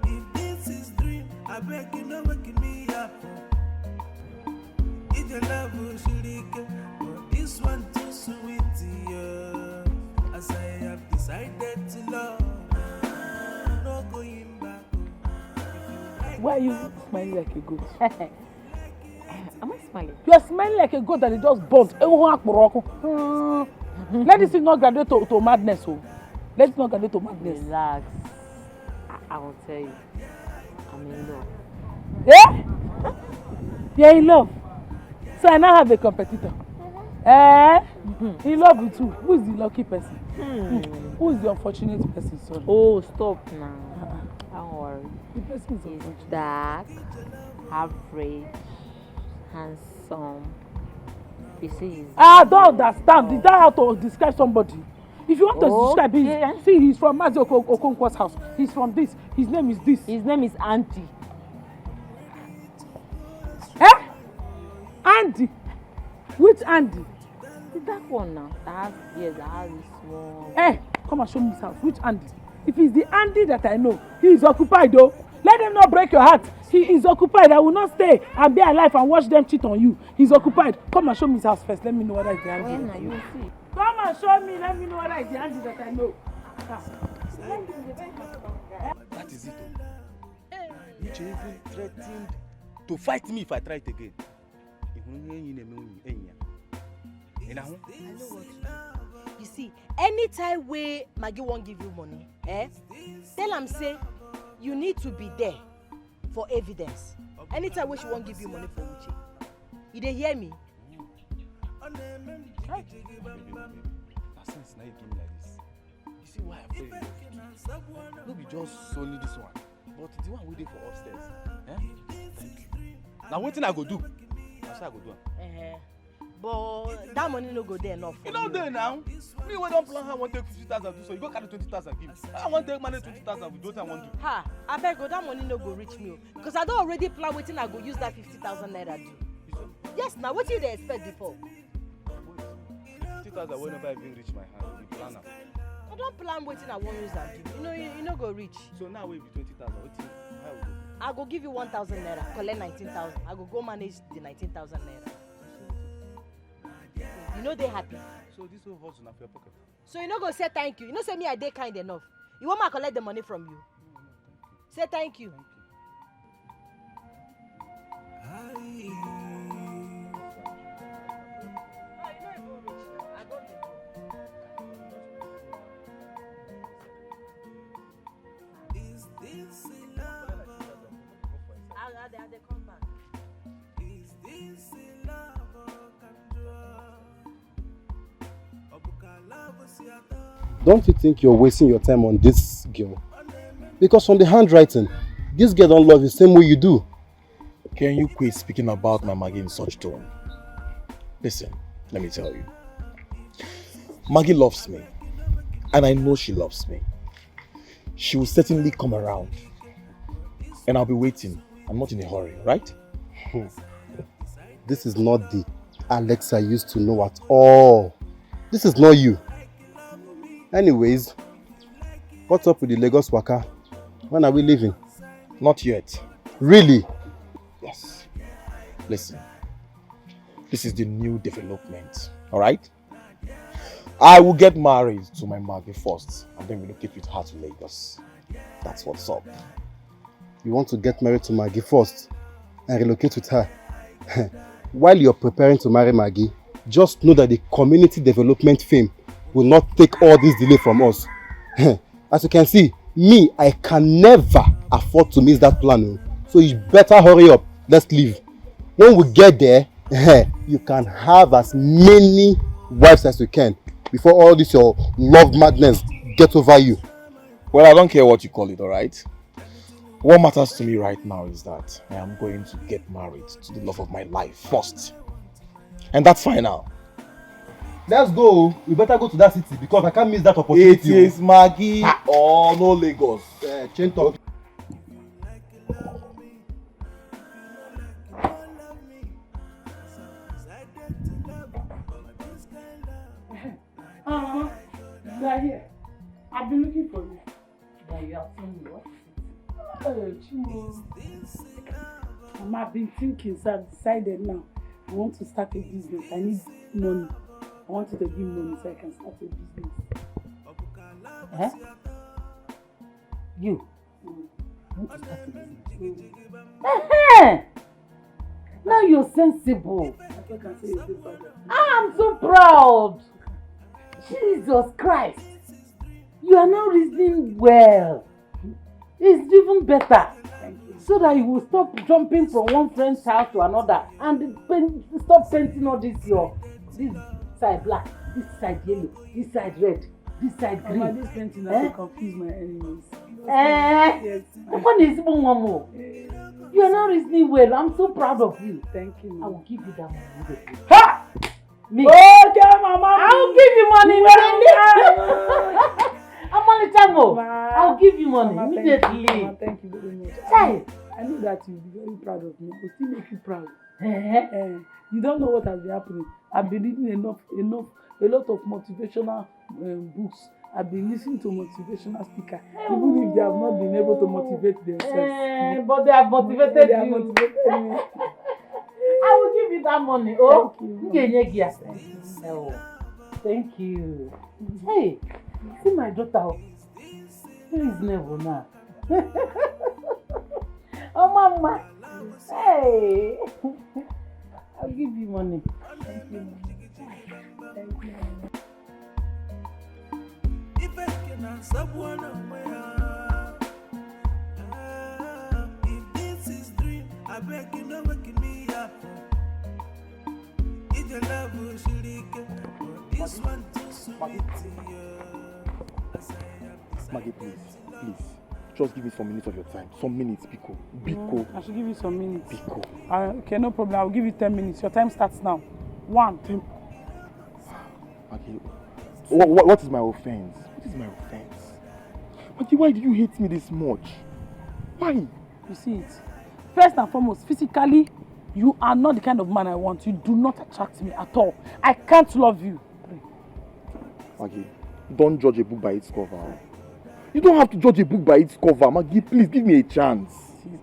If this is dream, I beg you, no waking me up. It's your love, Shurike, but this one too sweet, yeah. As I have decided to love, no going back. Why are you smiling like a goat? Am I smiling? You are smiling like a goat that is just burnt. Let this thing not graduate to madness. Oh. Let it not graduate to madness. Relax. I will tell you. I'm in love. Yeah? You're in love. So I now have a competitor. In love with who? Who is the lucky person? Who is the unfortunate person? Sorry. Oh, stop now. Don't worry. The person is unfortunate. Dark, average, handsome. You see, don't understand. Is that how to describe somebody? If you want to describe him, see, he's from Mazi Okonkwo's house. He's from this. His name is this. His name is Auntie. Andy? Which Andy? The dark one now. That has this small. Come and show me his house. Which Andy? If it's the Andy that I know, he is occupied though. Let him not break your heart. He is occupied. I will not stay and be alive and watch them cheat on you. He's occupied. Come and show me his house first. Let me know whether it's the Andy. Now you will see. Come and show me. Let me know whether it's the Andy that I know. That is it. Which even threatened to fight me if I try it again. I know what to do. You see, anytime we Maggie won't give you money, tell am say you need to be there for evidence. Anytime when she won't give you money for Uche. You dey hear me? Right. Since now you give me like this. You see why I pray? No be just only this one, but the one we did for upstairs. Thank you. Now what thing I go do? That's what I go do. But that money no go there enough. You know there now. Me when don't plan how I want to take 50,000 do so you go carry 20,000 give me. I want to take money 20,000 with what I want to do. Ha! I beg you, that money no go reach me because I don't already plan wetin I go use that 50,000 naira do. Yes, now what you dey expect before? 50,000 will never even reach my hand. You plan am. I don't plan wetin I wan use am do. You no go reach. So now we be 20,000. What you? How we go? I go give you 1,000 naira, collect 19,000. I go manage the 19,000 naira. You know they happy. So this whole hustle na for your pocket. So you no go say thank you. You know say me I dey kind enough. You want me to collect the money from you? Say thank you. Is this love? They come back. Is this love? Don't you think you're wasting your time on this girl? Because from the handwriting, this girl don't love you the same way you do. Can you quit speaking about my Maggie in such tone? Listen, let me tell you. Maggie loves me. And I know she loves me. She will certainly come around. And I'll be waiting. I'm not in a hurry, right? This is not the Alex I used to know at all. This is not you. Anyways, What's up with the Lagos Waka? When are we leaving? Not yet. Really? Yes. Listen. This is the new development. Alright? I will get married to my Maggie first and then relocate with her to Lagos. That's what's up. You want to get married to Maggie first and relocate with her? While you're preparing to marry Maggie, just know that the community development fame will not take all this delay from us. As you can see, me, I can never afford to miss that plan. So you better hurry up. Let's leave. When we get there, you can have as many wives as you can before all this your love madness get over you. Well, I don't care what you call it, alright? What matters to me right now is that I am going to get married to the love of my life first. And that's final. Let's go. We better go to that city because I can't miss that opportunity. It is Maggie or no Lagos. Chain talk. You are here. I've been looking for you. That you have seen me, what? Mama, I've been thinking, so I've decided now. I want to start a business. I need money. I want you to give me money so I can start a business. Eh? You? Want to start a business? Now you're sensible. I can say you're so proud. I'm so proud. Jesus Christ. You are now reasoning well. It's even better. So that you will stop jumping from one friend's house to another and stop painting all this this side black, this side yellow, this side red, this side green. Mama, this painting has to confuse my enemies. Yes. You are now reasoning well. I'm so proud of you. Thank you. I will give you that money. Ha! Me. Okay, Mama. I will give you money immediately. I'm only Chamo. I will give you money immediately. Mama, thank you very much. Hey. I know that you'll be very proud of me. I will still make you proud. You don't know what has been happening. I've been reading a lot of motivational books. I've been listening to motivational speakers, even if they have not been able to motivate themselves. But they have motivated They have you. motivated me. I will give you that money. Oh, Thank you. Oh, thank you. Hey, see my daughter. Please never now. Oh, Mama. Hey. I'll give you money. Thank you. Thank you. If I can someone on my heart, if this is dream, I beg you not waking me up. If your love will surely get this one too sweet to you. Maggie, please. Just give me some minutes of your time. Some minutes, Biko. Biko. I should give you some minutes. Biko. Okay, no problem. I'll give you 10 minutes. Your time starts now. 1. Maggie, what is my offense? What is my offense? Maggie, why do you hate me this much? Why? You see it. First and foremost, physically, you are not the kind of man I want. You do not attract me at all. I can't love you. Maggie, don't judge a book by its cover. You don't have to judge a book by its cover. Maggie, please give me a chance.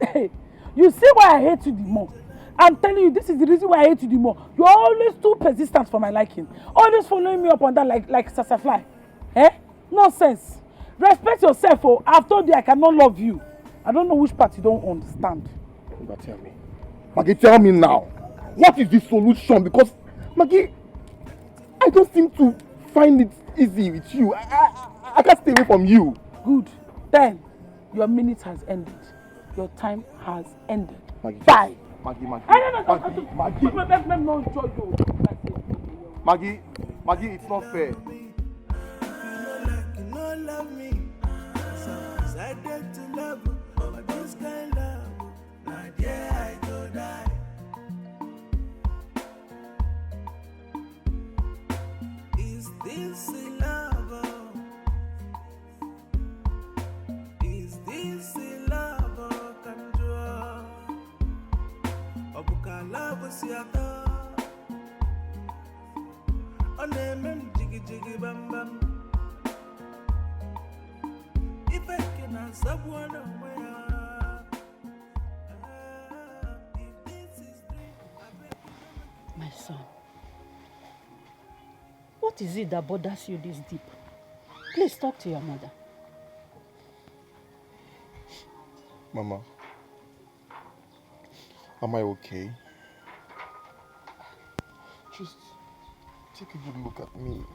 Hey, you see why I hate you the more? I'm telling you, this is the reason why I hate you the more. You're always too persistent for my liking. Always following me up on that like sassafly. Nonsense. Respect yourself. Oh, I've told you I cannot love you. I don't know which part you don't understand. But tell me. Maggie, tell me now. What is the solution? Because, Maggie, I don't seem to find it easy with you. I can't stay away from you. Good. Then, your minute has ended. Your time has ended. Maggie, bye. Maggie. Maggie, it's not fair. You know love me. So decided to love you. But this kind of love, not yet I go die. Is this a love? Is this a love control? Obuka love siata. Onemem jiggy jiggy bam bam. My son, what is it that bothers you this deep? Please talk to your mother. Mama, am I okay? Just take a good look at me.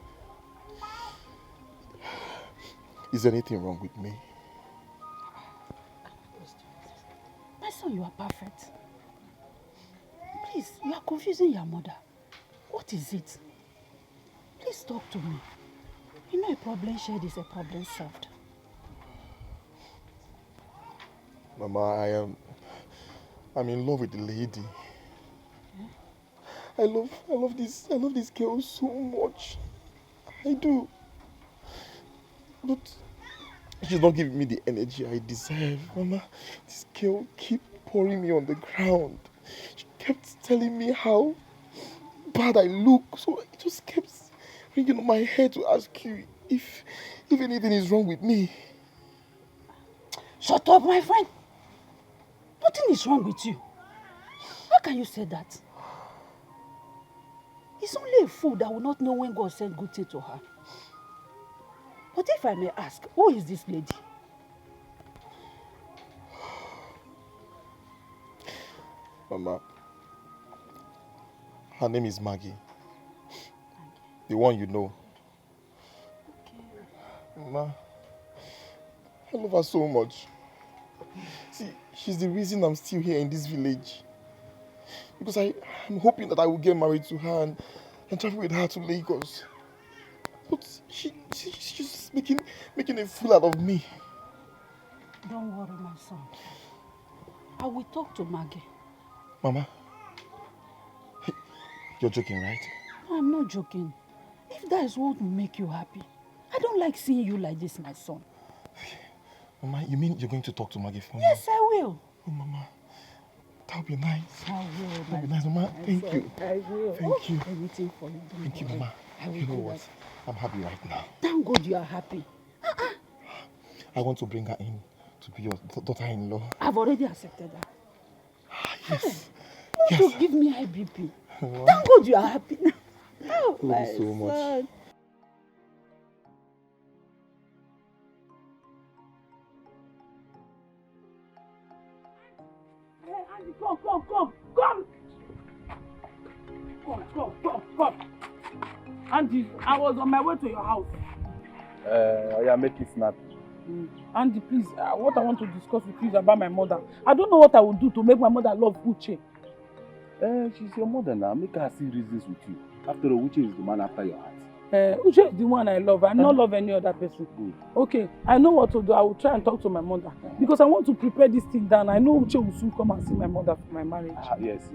Is anything wrong with me? My son, you are perfect. Please, you are confusing your mother. What is it? Please talk to me. You know, a problem shared is a problem solved. Mama, I'm in love with the lady. I love this girl so much. I do. But she's not giving me the energy I deserve. Mama, this girl keep pouring me on the ground. She kept telling me how bad I look. So it just kept ringing on my head to ask you if anything is wrong with me. Shut up, my friend. Nothing is wrong with you. How can you say that? It's only a fool that will not know when God sent good thing to her. But if I may ask, who is this lady? Mama, her name is Maggie. The one you know. Okay. Mama, I love her so much. See, she's the reason I'm still here in this village. Because I'm hoping that I will get married to her and travel with her to Lagos. But she's just making a fool out of me. Don't worry, my son. I will talk to Maggie. Mama, you're joking, right? No, I'm not joking. If that is what will make you happy. I don't like seeing you like this, my son. Mama, you mean you're going to talk to Maggie for me? Yes, I will. Oh, Mama, that would be nice. I will. That would be nice, Mama. Thank you. I will. Thank you. Anything for you. Thank you, Mama. You know what? I'm happy right now. Thank God you are happy. I want to bring her in to be your daughter-in-law. I've already accepted her. Yes. Don't give me high BP. Thank God you are happy. Oh, Thank you so much. Son. Hey, Andy, come. Andy, I was on my way to your house. Yeah, make it snap. Andy, please, what I want to discuss with you is about my mother. I don't know what I will do to make my mother love Uche. She's your mother now. Make her see reasons with you. After all, Uche is the man after your heart. Uche is the one I love. I don't love any other person. Good. Okay, I know what to do. I will try and talk to my mother. Because I want to prepare this thing down. I know Uche will soon come and see my mother for my marriage. Yes.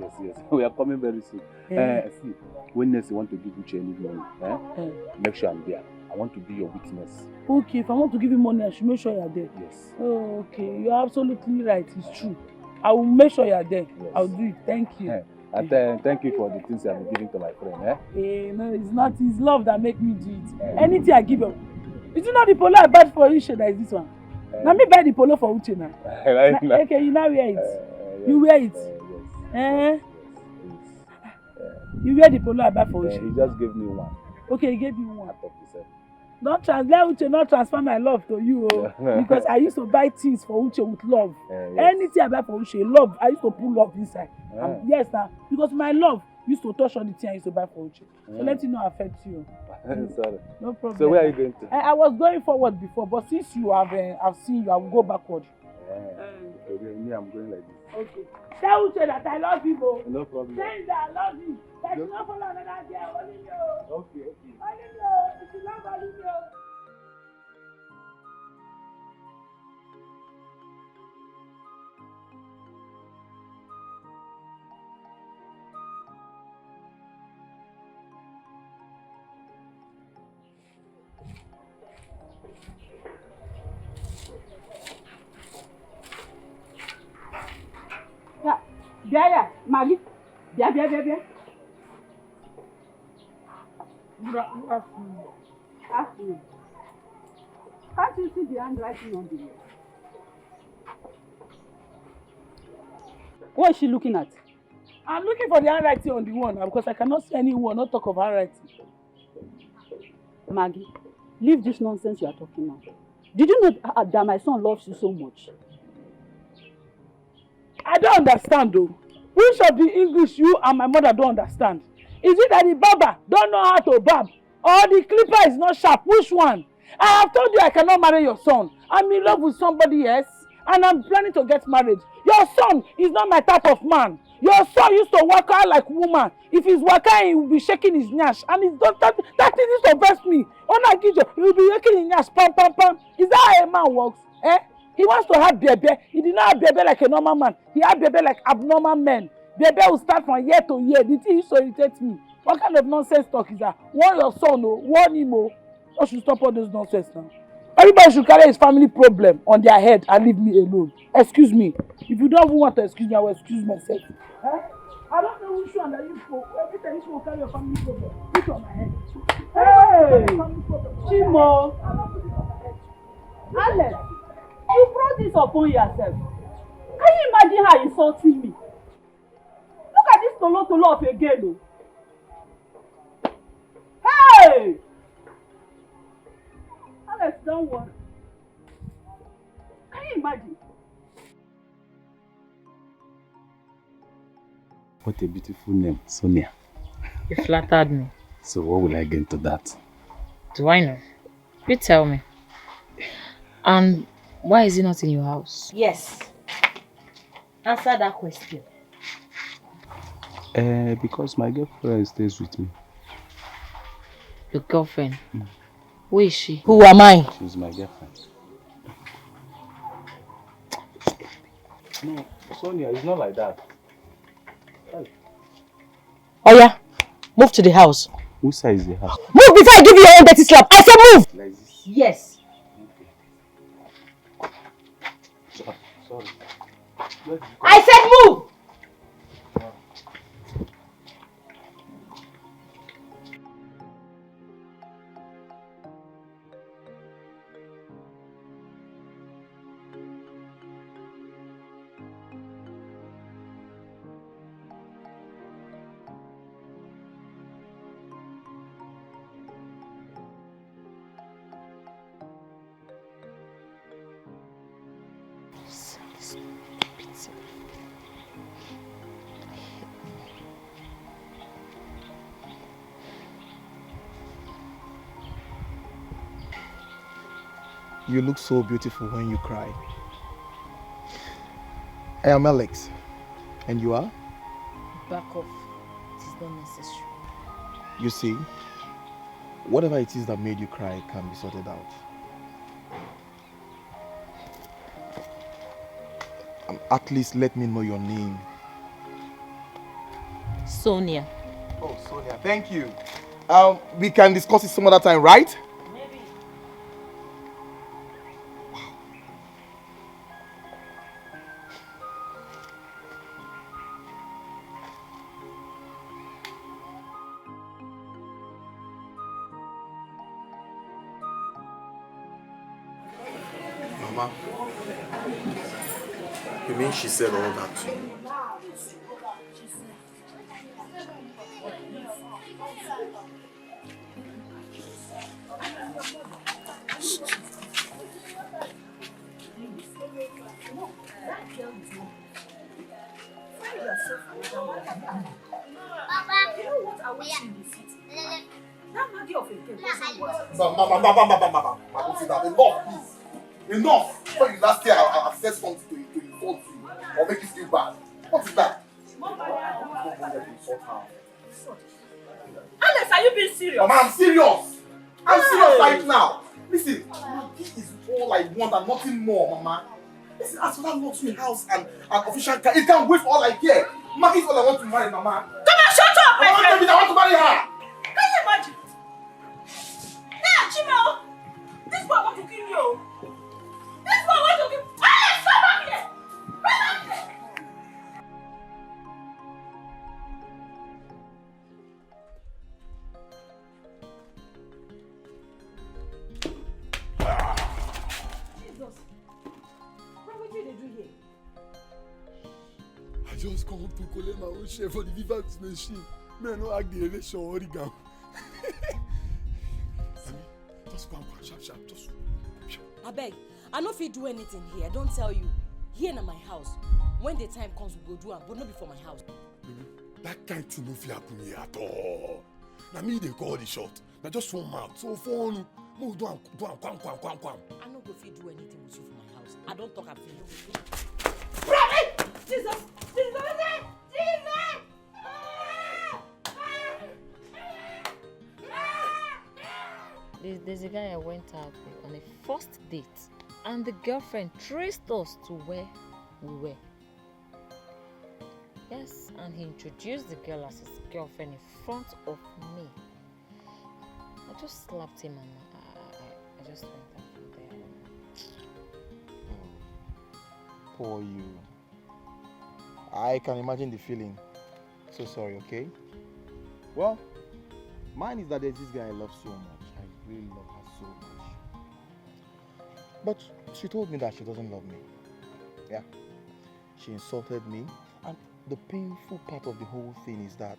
We are coming very soon. See, when next you want to give Uche any money, make sure I'm there. I want to be your witness. Okay, if I want to give you money, I should make sure you are there. Yes. Oh, okay. You are absolutely right. It's true. I will make sure you are there. Yes. I'll do it. Thank you. And thank you for the things you have been giving to my friend. No, it's not his love that make me do it. Anything I give you. Is it not the polo I buy for Uche that is this one? Now me buy the polo for Uche now. Okay, you now wear it. Yes. You wear it. Yes. You wear the polo I buy for Uche. He just gave me one. Okay, he gave you one. Out of the set. Let Uche not transfer my love to you, because I used to buy things for Uche with love. Yes. Anything I buy for Uche, love, I used to put love inside. Yes, now, because my love used to touch all the things I used to buy for Uche. So let you know affect you. Sorry. No problem. So where are you going to? I was going forward before, but since you have, I've seen you, I will go backward. Me, I'm going like this. Okay. Tell Uche that I love you, bro. No problem. Tell him that I love you. That you not follow another girl, only you. Okay. Only you. If you love only you. Yeah, Maggie. Yeah. Good afternoon. Afternoon. Can't you see the handwriting on the wall? What is she looking at? I'm looking for the handwriting on the one because I cannot see anyone, not talk of handwriting. Maggie, leave this nonsense you are talking now. Did you know that my son loves you so much? I don't understand though. Which of the English you and my mother don't understand? Is it that the barber don't know how to barb? Or the clipper is not sharp? Which one? I have told you I cannot marry your son. I'm in love with somebody else and I'm planning to get married. Your son is not my type of man. Your son used to work out like woman. If he's working, he will be shaking his nyash. And it's not, that thing used to vex me. He will be shaking his nyash, pam, pam, pam. Is that how a man works? Eh? He wants to have baby. He did not have baby like a normal man. He had baby like abnormal men. Baby will start from year to year. The thing used to irritate me. What kind of nonsense talk is that? Warn your son, oh, warn him, oh. I should stop all those nonsense now. Everybody should carry his family problem on their head and leave me alone. Excuse me. If you don't even want to excuse me, I will excuse myself. Eh? I don't know which one that you for. Every time you carry your family problem, put it on my head. Hey, Chimo. Alex, you brought this upon yourself. Can you imagine her insulting me? Look at this tolo of a girl. Hey! Alex, don't worry. Can you imagine? What a beautiful name, Sonia. You flattered me. So what will I gain to that? Do I know? You tell me. And why is he not in your house? Yes. Answer that question. Because my girlfriend stays with me. Your girlfriend? Who is she? Who am I? She's my girlfriend. No, Sonia, it's not like that. Oh yeah, move to the house. Whose side is the house? Move before I give you your own dirty slap. I said move! Like this? Yes. Sorry. I said move! You look so beautiful when you cry. I am Alex. And you are? Back off. It is not necessary. You see, whatever it is that made you cry can be sorted out. At least let me know your name. Sonia. Oh, Sonia, thank you. We can discuss it some other time, right? Maybe. Mama, you mean she said all that to you? Enough! Before you last year, I said something to insult you or make you feel bad. What is that? Alex, are you being serious? Mama, I'm serious! I'm serious right now! Listen, this is all I want and nothing more, Mama. Listen, as for that luxury house and official car, it can wait for all I care. Maggie is all I want to marry, Mama. Come on, shut up! I want to marry her! Can you imagine? Hey, Chimo! This boy want to kill you! This boy want to kill you! Alex, come back here! Come back here! Jesus! What did they do here? just come to collect my own share for the Vivax machine. May I not act the election origami. Just go, sharp, just. Abeg, I no fit do anything here. I don't tell you. Here na my house. When the time comes, we go do am, but not be for my house. That kind thing no fit happen here at all. Na me dey call the shot. Na just one mouth. So phone, mo do am, kwam. I no go fit do anything with you for my house. I don't talk am finish. Jesus! There's a guy I went out with on a first date, and the girlfriend traced us to where we were. Yes, and he introduced the girl as his girlfriend in front of me. I just slapped him and I just went out from there. Poor you. I can imagine the feeling. So sorry, okay? Well, mine is that there's this guy I love so much. I really love her so much. But she told me that she doesn't love me. Yeah. She insulted me. And the painful part of the whole thing is that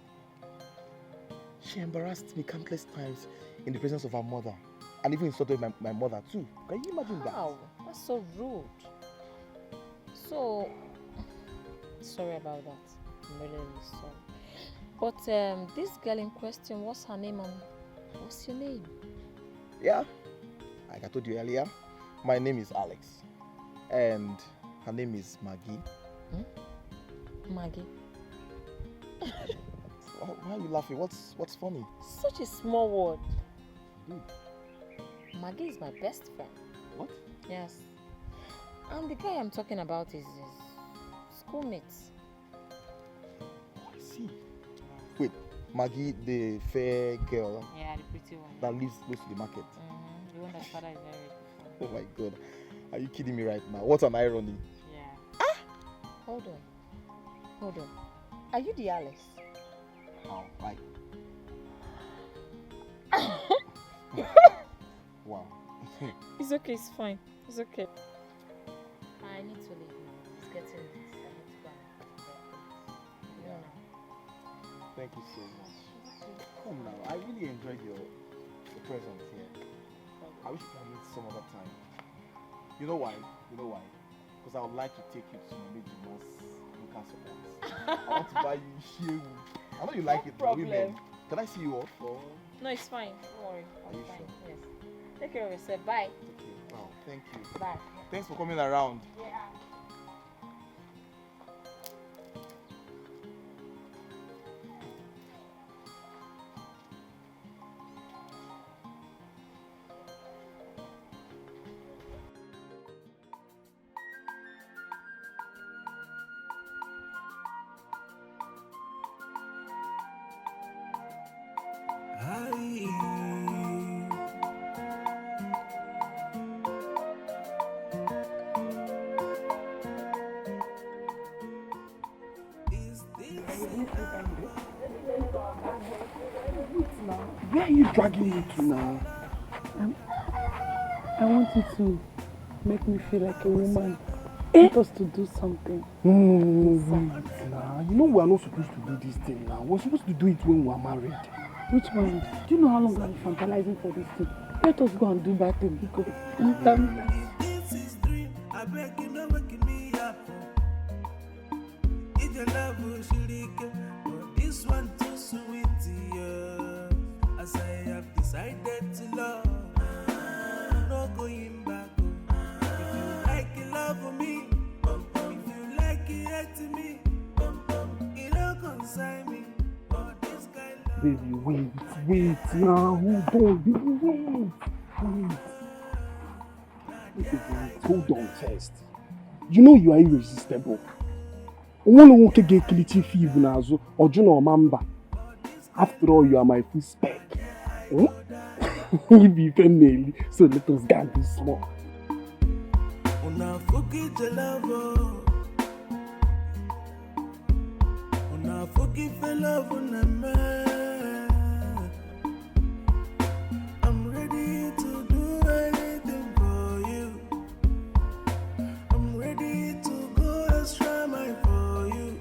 she embarrassed me countless times in the presence of her mother. And even insulted my mother too. Can you imagine that? Wow, that's so rude. So, sorry about that. I'm really, really sorry. But this girl in question, what's her name and what's your name? Yeah, like I told you earlier, my name is Alex. And her name is Maggie. Maggie. Why are you laughing? What's funny? Such a small word. Maggie is my best friend. What? Yes. And the guy I'm talking about is his schoolmates. I see. Wait, Maggie, the fair girl? Yeah, the pretty one. That lives close to the market? The one that father is married before. Oh my God. Are you kidding me right now? What an irony. Yeah. Hold on. Are you the Alex? How? Like? Wow. It's okay, it's fine. It's okay. I need to leave now. It's getting late. I need to go and Yeah. Thank you so much. Come now. I really enjoyed your presence here. I wish we could meet some other time. You know why? Because I would like to take you to Nigerian's local support. I want to buy you shewu. I know you like it, problem. Women. Can I see you off? Or? No, it's fine. Don't worry. Are you fine. sure? Yes. Take care of yourself. Bye. Okay. Wow. Thank you. Bye. Thanks for coming around. Yeah. Where are you dragging me to now? I want you to make me feel like a woman. Want us to do something. No, wait now. You know we are not supposed to do this thing now. We're supposed to do it when we are married. Which one? Do you know how long I've been fantasizing for this thing? Let us go and do that thing because This is dream. I beg you, no waking me up. If your love will but this one too sweet, yeah. As I have decided to love, no going back. If you like it, love me. If you like it, hate me. It don't concern me. But this kind of Baby, wait now. Hold on, baby, wait. Hold on first. You know you are irresistible. Only one can get killing fever now, or you know, mamba. After all, you are my full spec. You be female, so let us get this small. Una forget your love, una forget the love, una man. I'm ready to do anything for you. I'm ready to go extra mile for you.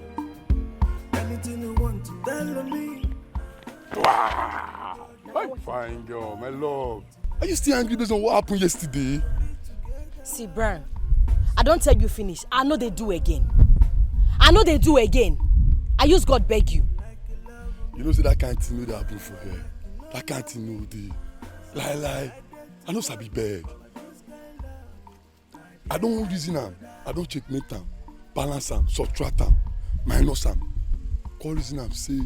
My fine girl, my love. Are you still angry based on what happened yesterday? See, Brian, I don't tell you finish. I know they do again. I use God beg you. You know, say that kind of thing know that happen for her. That kind of thing know they lie. I know sabi beg. I don't reason am. I don't checkmate am, balance am, subtract am, minus am. Call reason am say,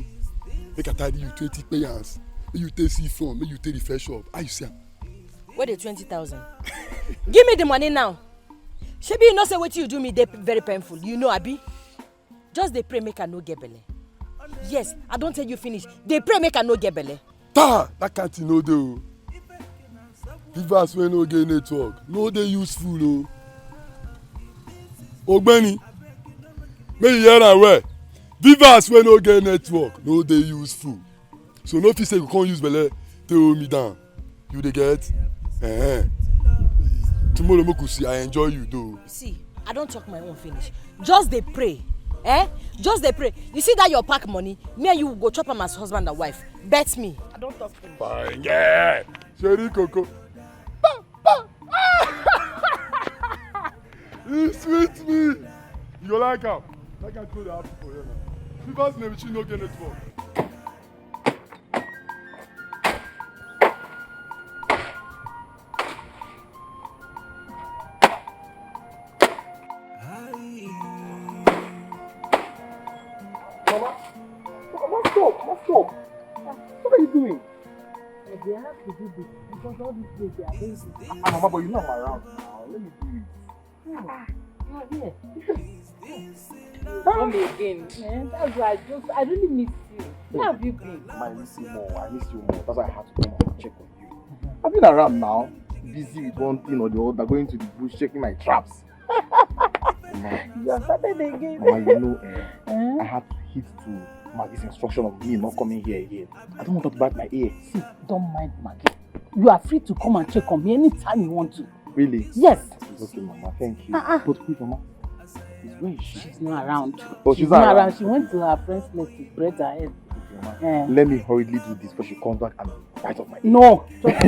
make I tidy you 20 payers. Make you take see phone, make you take the fresh up. How you see am? Where the 20,000? Give me the money now. Shebi, you know say what you do me they very painful. You know, Abi. Just they pray make I no get belle. Yes, I don't tell you finish. They pray make I no get belle. Ta! That can't no do. Givers when no get network. No they useful o. Ogbeni. May you hear am well. Givers when no get network. No they useful. So no fit say you can't use belle to hold me down. You dey get? Tomorrow Mokusi, I enjoy you though. See, I don't talk my own finish. Just they pray. Just they pray. You see that your pack money, me and you go chop am as husband and wife. Bet me. I don't talk finish. Fine, yeah. Sherry Coco. You sweet me. You go like am. I can throw the apple for you now. People's name she no get network. Stop. What are you doing? They have to do this because all these days they are lazy. Mama, but you know I'm around now. Let me do it. You are here. Come again, man. That's why I really miss you. Where have you been? I miss you more. That's why I had to come and check on you. I've been around now, busy with one thing or the other, going to the bush, checking my traps. You have started again. Mama, you know, I had to hit to Maggie's instruction of me not coming here again. I don't want her to bite my ear. See, don't mind Maggie. You are free to come and check on me anytime you want to. Really? Yes. It's okay, Mama. Thank you. But wait, Mama. Where is she? She's not around. Oh, she's not around. She went to her friend's place to braid her head. Okay, let me hurriedly do this before she comes back and bites off my ear. No. Just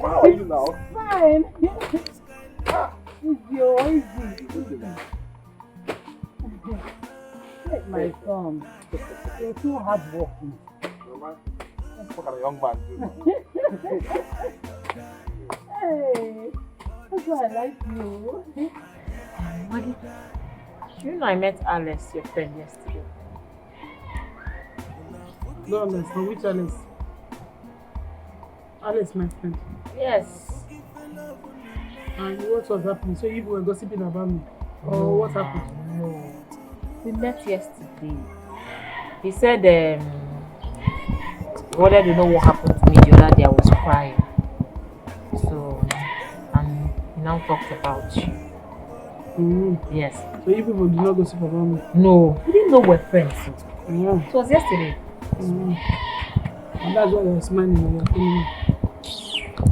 How are you now? Fine. Easy. My son, you're too hardworking. What kind of young man do? Hey, that's why I like you. Maggie, you know I met Alice, your friend, yesterday. No, Alice, no, which Alice? Alice, my friend. Yes. And what was happening? So you were gossiping about me? Or what happened? No. We met yesterday. He said he wanted to know what happened to me the other day. I was crying. So, and he now talked about you. Yes. So you people did not gossip about me? No. We didn't know we're friends. Yeah. It was yesterday. And that's why I was smiling when you were telling me.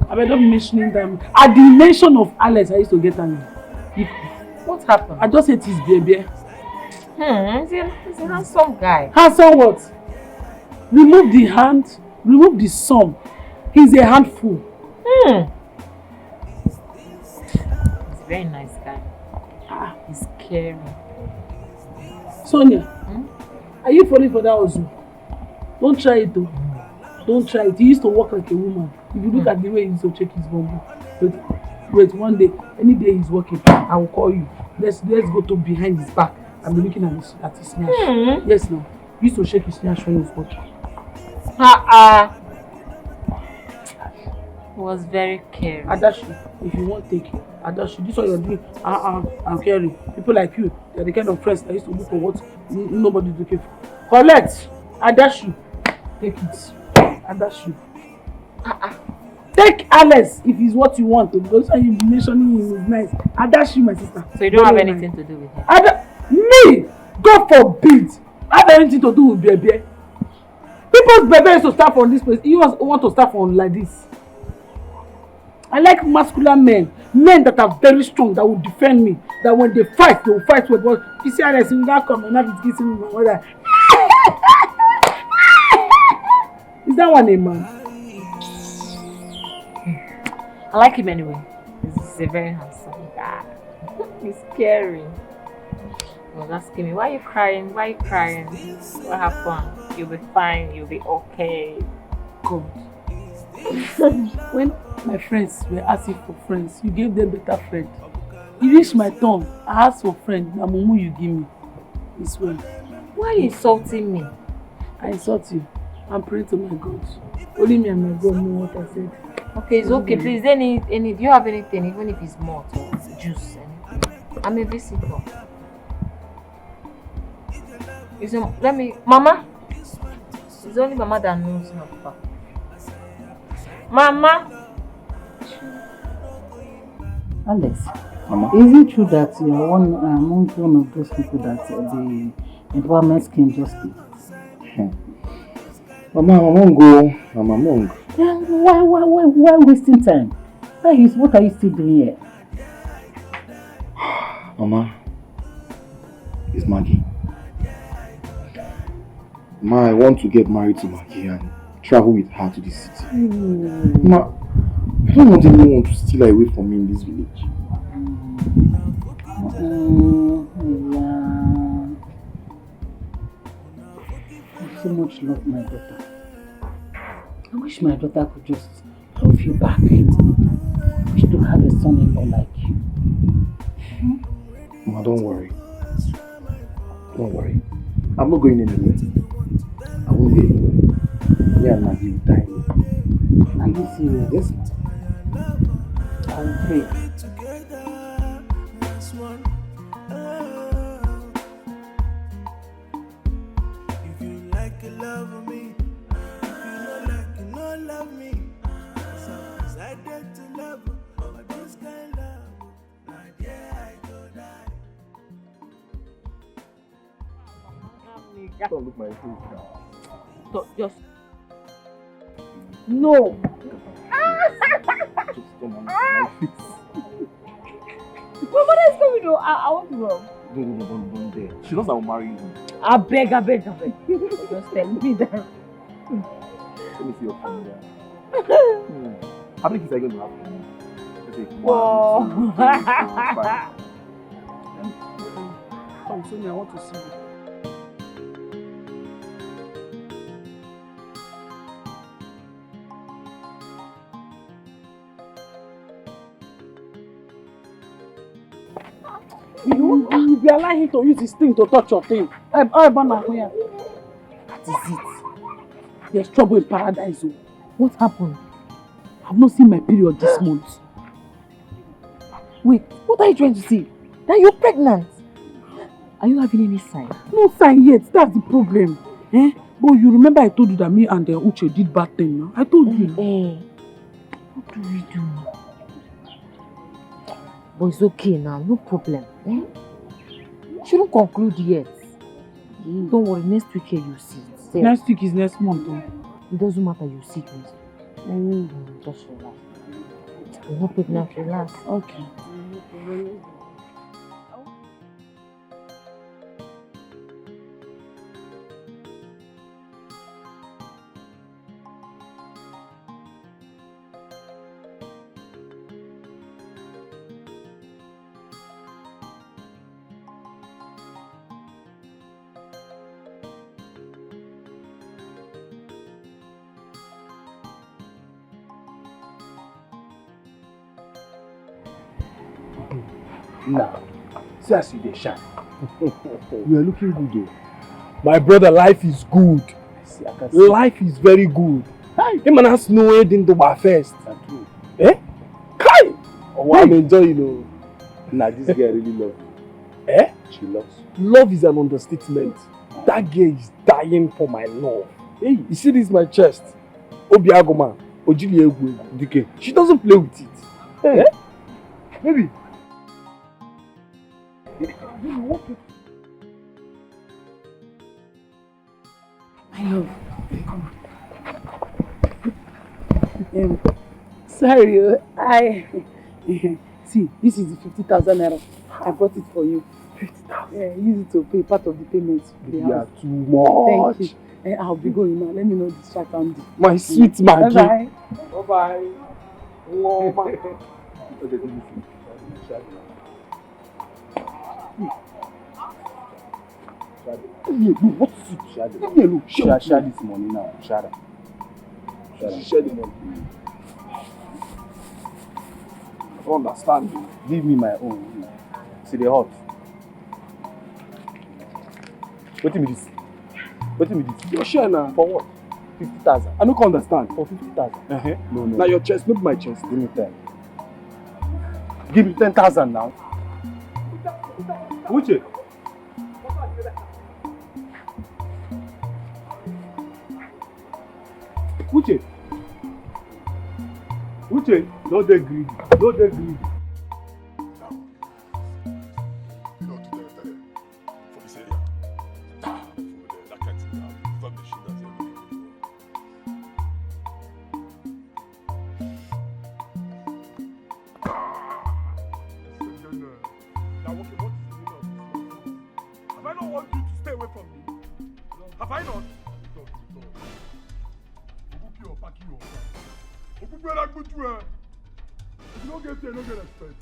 I better not mentioning them. At the mention of Alex, I used to get angry. What happened? I just hate his baby. He's a handsome guy. Handsome what? Remove the hand, remove the sum. He's a handful. He's a very nice guy. He's caring. Sonia, are you falling for that also? Don't try it though. Don't try it. He used to walk like a woman. If you look at the way he used to check his bumble. Wait, one day, any day he's working, I will call you. Let's go to behind his back and be looking at his snatch. Yes, no. He used to shake his snatch when he was working. He was very caring. Adashi, if you want take it, Adashi, this is what you're doing. I'm caring. People like you, they're the kind of friends that used to look for what nobody's looking for. Collect, Adashi, take it. Adashi. Take Alice if it's what you want. Because you mentioning him is nice. Adashi, my sister. So you don't have anything to do with him? Me? God forbid. I have anything to do with baby. People's baby used to start from this place. You want to start from like this. I like masculine men. Men that are very strong, that will defend me. That when they fight, they will fight with. But you see Alice, you will not come and have it kissing me. Is that one a man? I like him anyway. He's a very handsome guy. He's caring. He was asking me, why are you crying? Why are you crying? What happened? You'll be fine. You'll be okay. God. When my friends were asking for friends, you gave them better friend. You reached my turn. I asked for friend. Now, Mumu, you give me. This way. Why are you insulting me? I insult you. I'm praying to my God. Only me and my God know what I said. Okay, it's okay. Please, do you have anything, even if it's malt or juice, anything? I'm a visitor. Mama. It's only Mama that knows my papa. Mama. Alex, Mama? is it true that you are among one of those people that the empowerment scheme just did? Mama, I'm on go. I'm among. Why wasting time? What are you still doing here? Mama, it's Maggie. Ma, I want to get married to Maggie and travel with her to the city. Ma, I don't want anyone to steal her away from me in this village. I so much love my daughter. I wish my daughter could just love you back. I wish to have a son-in-law like you. Ma, don't worry. Don't worry. I'm not going anywhere. I won't go anywhere. Me and Maggie will die. Are you serious? Yes. I will pray. If you like it, love me. If you don't like it, no love me. So I decided to love you, but this kind of love, like yeah, I go die. Don't look my face now. Just no. Just come on my face. But what is going on? I want to go. Don't dare. She knows I will marry you. I beg. Just tell me that. Let me see your phone there. How many kids are you going to have? Let's say 1, 2, 3, 4, 5. Come, Sonia, I want to see you. You be allowing him to use his thing to touch your thing. That is it. There's trouble in paradise. What happened? I've not seen my period this month. Wait, what are you trying to say? That you're pregnant? Are you having any sign? No sign yet. That's the problem. But you remember I told you that me and Uche did bad thing, no? I told you. What do we do? But it's okay now, no problem. Shouldn't conclude yet. Don't worry, next week here you see it. Next week is next month. It doesn't matter, you see it next week. Just relax. You're not pregnant, relax. Okay. Now, see as you dey shine. You are looking good though. My brother, life is good. Life is very good. Hey man, has no way into my first. Kai! Oh, I'm enjoying, you know. Nah, this girl really loves you. She loves you. Love is an understatement. That girl is dying for my love. Hey, you see this my chest? Obiagoma, Ojili Egwu, Dike. She doesn't play with it. Hey, maybe. I love. Sorry, see, this is the 50,000 naira. I brought it for you. 50,000. Yeah, use it to pay part of the payment. You are too much. Thank I'll be going now. Let me know distract Andy. My sweet Maggie. Bye-bye. Bye-bye. Okay, what is it? Share this money now. Share the money. I don't understand. Give me my own. See the hot. What do you mean this? Your share now. For what? 50,000. I don't understand. For 50,000. No. Now your chest, not my chest. Give me 10. Give me 10,000 now. Uche. Uche, don't dey greedy. For this area. That kind of thing. Different machine that's Have I not want you to stay away from me? Have I not? If you don't get here, you don't get respect.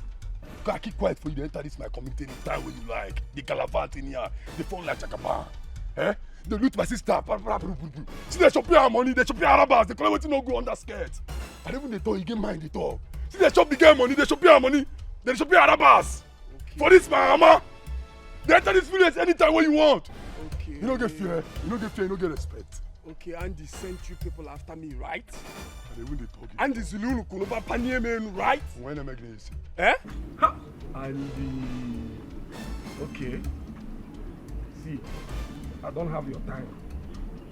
I keep quiet for you to enter this my community anytime when you like. The Galavant in here, the phone like Chakaba. Eh? They loot my sister. See, they shop your money, they shop your Arabas, they collect what no go under skirt. And even they talk, you get mind, they talk. See, they shop the game money, they shop your money, they shop your Arabas. Okay. For this, my mama, they enter this village anytime when you want. Okay. You don't get fear, you don't get respect. Okay, Andy sent you people after me, right? And even they talk. Andy Zulu Kunoba Paniemen, right? When am I going to say? Eh? Ha! Andy. Okay. See, I don't have your time.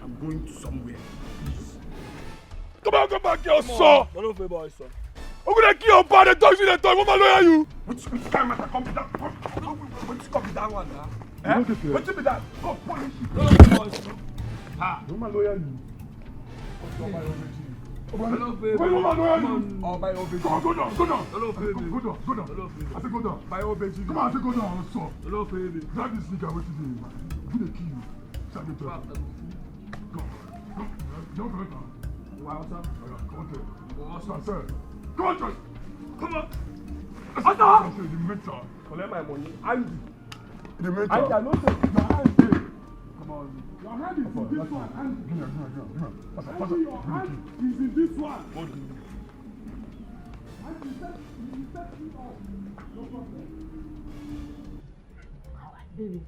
I'm going to somewhere. Please. Come back here, sir. Don't know boy, sir. I'm gonna kill your bad talk to the talk. What lawyer you? Which time matter come be that? Which come be that one, huh? Eh? What be that? Come polish it. Don't know boy, sir. Ah, no man lawyer you. Hello, baby. Wait, no man lawyer you. Oh, my old baby. Come on, go down. Hello, baby. Go down. Hello, baby. I said go down. My old baby. Come on, I said go down. So. Hello, baby. Grab this nigga. Wait till you. Who they kill you? Shut the door. Go. Jump right now. What's up? Come on, What's sir. up? Sir. Come on, sir. Come on. Asa. The mentor. Collect my money. Andy. The mentor. Andy, I know that your hand is there. Come on. Your hand is in this one. Andy. Give me. Andy, your hand is in this one. Andy, set me off. No problem. Baby,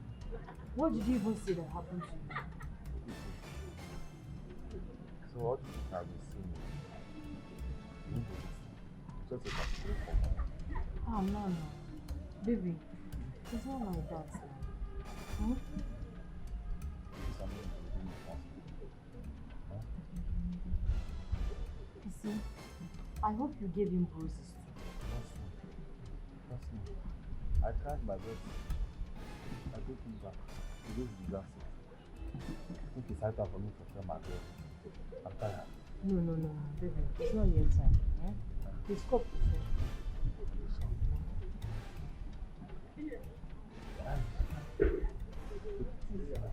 what did you even say that happened to you? So what have you seen? Just a considerate for me. Oh, no. Baby, it's not like that. Hmm? You see, I hope you gave him bruises too. Trust me. I tried my best. I took him back. He just deserves it. I think it's high time for me to tell my girl. I'm tired. No, baby, it's not your time. Eh? Please stop it.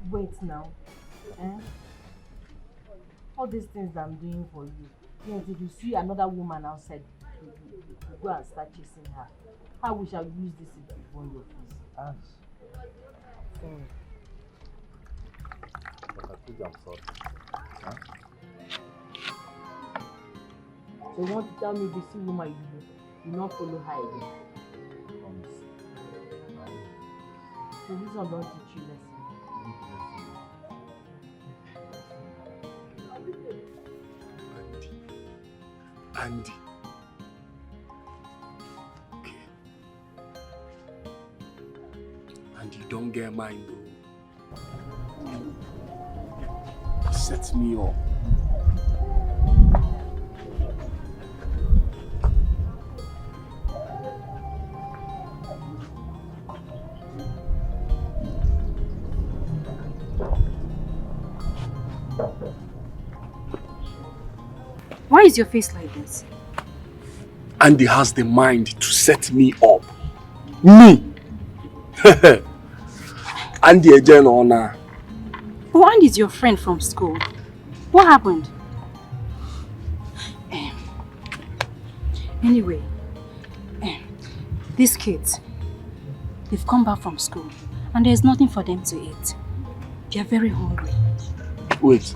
Wait now. Eh? All these things that I'm doing for you. Yes, if you see another woman outside, you go and start chasing her. How we shall use this to burn your face? Ash. Sorry. But I told you I'm sorry. Huh? So you want to tell me this woman you not follow her again? Promise. So this one don't teach you lesson. Andy. Okay. And you don't get mine though. Set me up. Why is your face like this? Andy has the mind to set me up. Me! Andy Ejeno Ona. But Andy is your friend from school. What happened? Anyway, these kids, they've come back from school and there's nothing for them to eat. They're very hungry. Wait.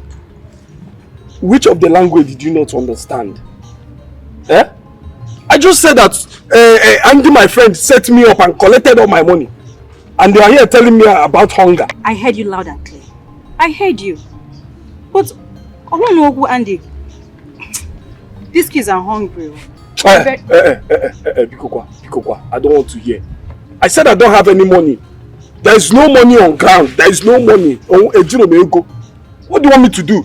Which of the language did you not understand? Eh? I just said that Andy, my friend, set me up and collected all my money. And they are here telling me about hunger. I heard you loud and clear. I heard you. But I don't know who Andy. These kids are hungry. Bikokwa, I don't want to hear. I said I don't have any money. There is no money on ground. There is no money. What do you want me to do?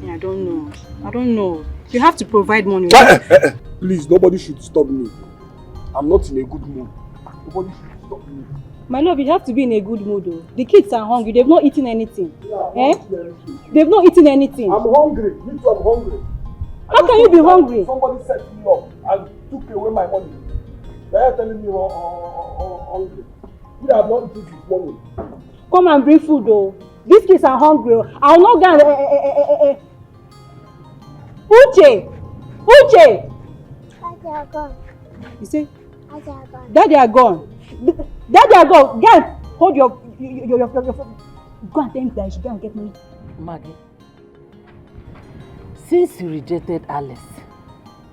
Yeah, I don't know. I don't know. You have to provide money. Please, nobody should stop me. I'm not in a good mood. Nobody should stop me. My love, you have to be in a good mood though. The kids are hungry. They've not eaten anything. They've not eaten anything. I'm hungry. Me too, I'm hungry. How can you be hungry? Somebody set me up and took away my money. They are telling me I'm hungry. You have not eaten this money. Come and bring food though. These kids are hungry. I'll not go. Uche! Uche! Daddy are gone. You see? Daddy are gone. Daddy are gone. Daddy are gone. Go and hold your phone. Go and tell him that you should go and get me. Maggie, since you rejected Alice,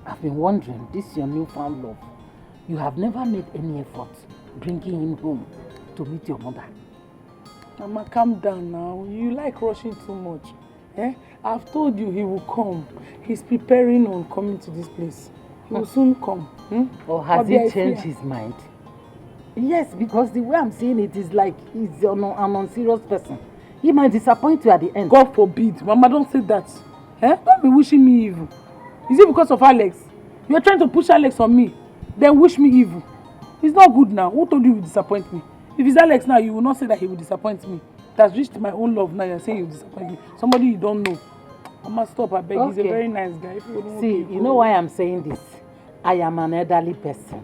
I've been wondering, this your newfound love, you have never made any effort bringing him home to meet your mother. Mama, calm down now. You like rushing too much. I've told you he will come. He's preparing on coming to this place. He will soon come. Or has he changed his mind? Yes, because the way I'm seeing it is like he's an unserious person. He might disappoint you at the end. God forbid. Mama, don't say that. Don't be wishing me evil. Is it because of Alex? You're trying to push Alex on me. Then wish me evil. It's not good now. Who told you he will disappoint me? If it's Alex now, you will not say that he will disappoint me. That's reached my own love now. You're saying he will disappoint me. Somebody you don't know. Mama, stop, I beg. Okay. He's a very nice guy. See, you know why I'm saying this? I am an elderly person.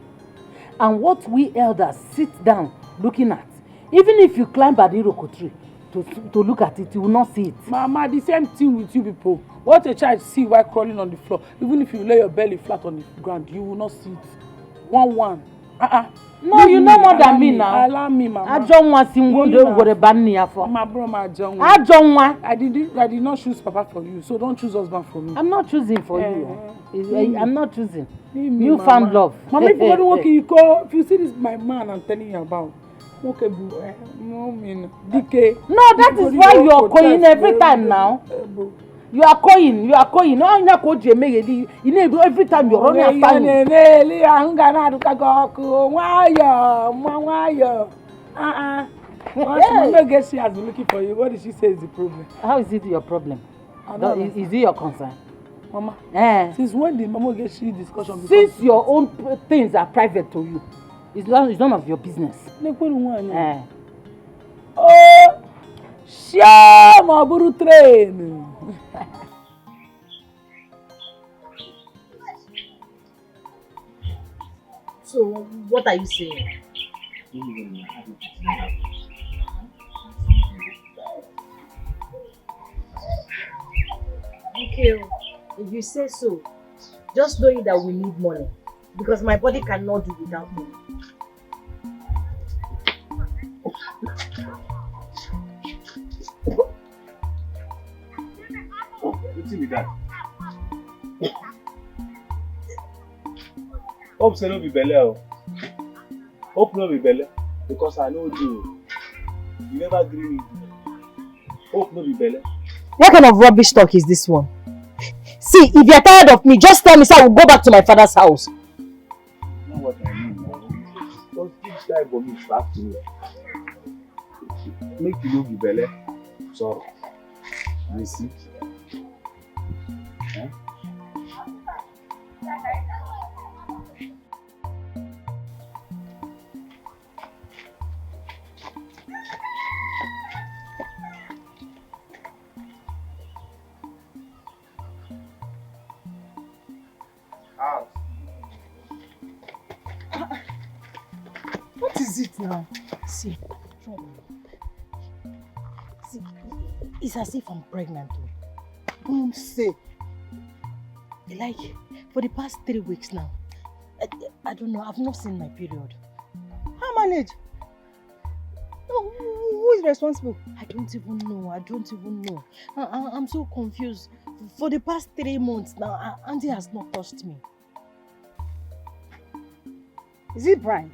And what we elders sit down looking at, even if you climb an iroko tree to look at it, you will not see it. Mama, the same thing with you people. What a child see while crawling on the floor, even if you lay your belly flat on the ground, you will not see it. One. No, you know more than me now. Allow me, Mama. I don't want to go to ban for. Mama, bro, I don't want. I did not choose Papa for you, so don't choose husband for me. I'm not choosing for you. I'm not choosing. You found love. Mama, if you don't work, you go. If you see this, my man, I'm telling you about. Okay, boo. No, mean, DK. No, that is why you are calling every time now. You are calling. No, I'm not calling you. You know, every time you're running after me. Mama guess she has been looking for you. What did she say is the problem? How is it your problem? Is it your concern? Mama, since when did Mama get she discussion? Since your own things are private to you, it's none of your business. Oh, Shama Buru train. So, what are you saying? Okay, if you say so, just knowing that we need money, because my body cannot do without money. What's with that? Hope say no be belle. Hope no be belle, because I know you. You never agree with me. Hope no be belle. What kind of rubbish talk is this one? See, if you're tired of me, just tell me so I will go back to my father's house. You know what I mean, man. Just give time for me back to me. Make you no be belle. So, I see. Huh? What is it now? See, See, it's as if I'm pregnant. Don't say. Like, for the past 3 weeks now, I don't know, I've not seen my period. How manage? No, who is responsible? I don't even know. I'm so confused. For the past 3 months now, Andy has not touched me. Is it Brian?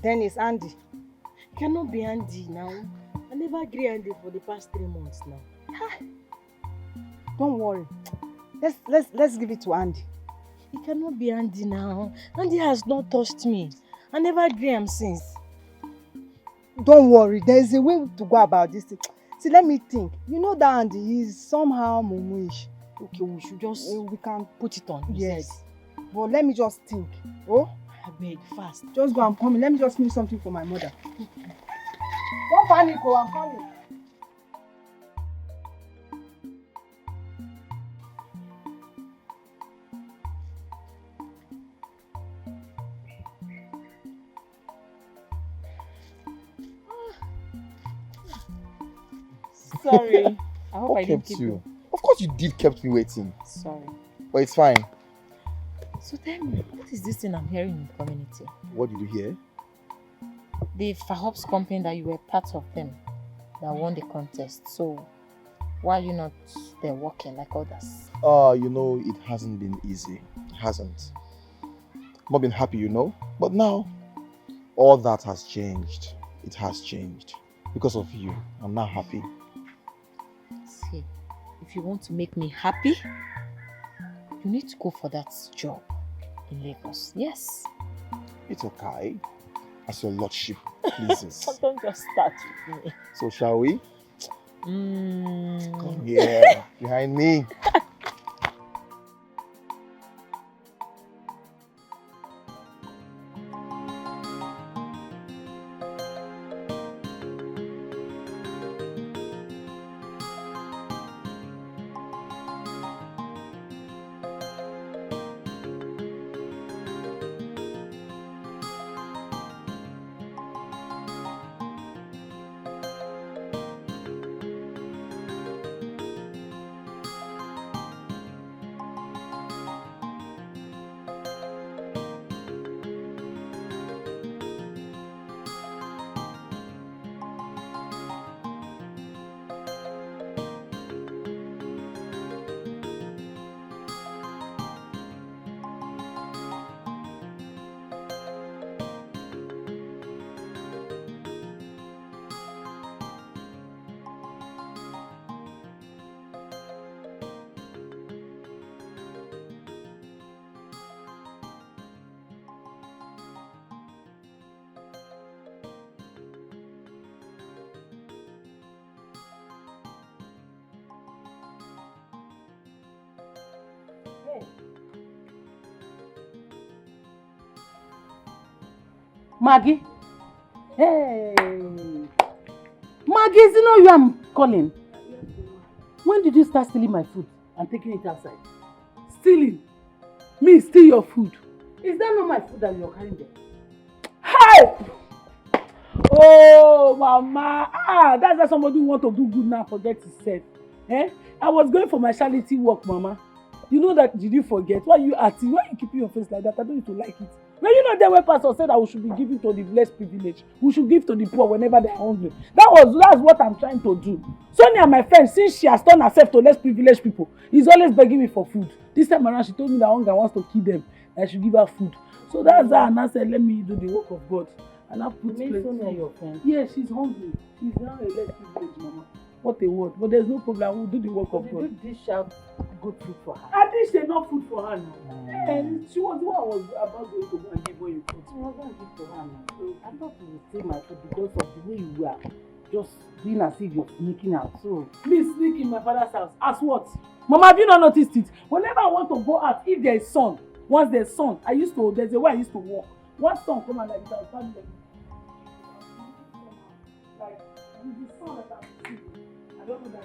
Then it's Andy. It cannot be Andy now. I never agree Andy for the past 3 months now. Don't worry. Let's give it to Andy. It cannot be Andy now. Andy has not touched me. I never agree him since. Don't worry. There is a way to go about this thing. See, let me think. You know that Andy is somehow mumu-ish. Okay, we should just we can put it on. Yes. But let me just think. Oh? I beg, fast. Just go, I'm coming. Let me just finish something for my mother. Don't panic, oh, I'm coming. Sorry. I hope I didn't kept keep you. you. Of course you did kept me waiting. Sorry. But it's fine. So tell me, what is this thing I'm hearing in the community? What did you hear? The Fahops company that you were part of them that won the contest. So why are you not there working like others? You know, it hasn't been easy. It hasn't. I've not been happy, you know. But now, all that has changed. It has changed. Because of you, I'm now happy. See, if you want to make me happy, you need to go for that job in Lagos. Yes. It's okay. As your lordship pleases. Don't just start with me. So shall we? Mm. Come here, behind me. Maggie? Hey! Maggie, is it not you I'm calling? When did you start stealing my food and taking it outside? Stealing? Me steal your food? Is that not my food that you're carrying there? Hey! Oh, Mama! That's why somebody who want to do good now forget himself. Eh? I was going for my charity work, Mama. You know that, did you forget? Why you acting? Why you keeping your face like that? I don't need to like it. When you know that when pastor said that we should be giving to the less privileged, we should give to the poor whenever they are hungry. That's what I'm trying to do. Sonia, my friend, since she has turned herself to less privileged people, is always begging me for food. This time around, she told me that hunger wants to kill them. I should give her food. So that's why I said, let me do the work of God. And I put Sonia your friend? Yeah, she's hungry. She's now a less privileged mama. What a word. But there's no problem. We'll do the work of God. Did you dish out good food for her? I dish enough food for her now. And she was the one I was about going to go and give her your food. I was going to give to her now. So I thought you would steal my food because of the way you were just doing as if you're sneaking out. So me sneak in my father's house. As what? Mama, have you not noticed it? Whenever I want to go out, if there is sun, once there's sun, there's a way I used to walk. Once sun come and like this, I'll start like with the sun that I'm seeing. I don't know that.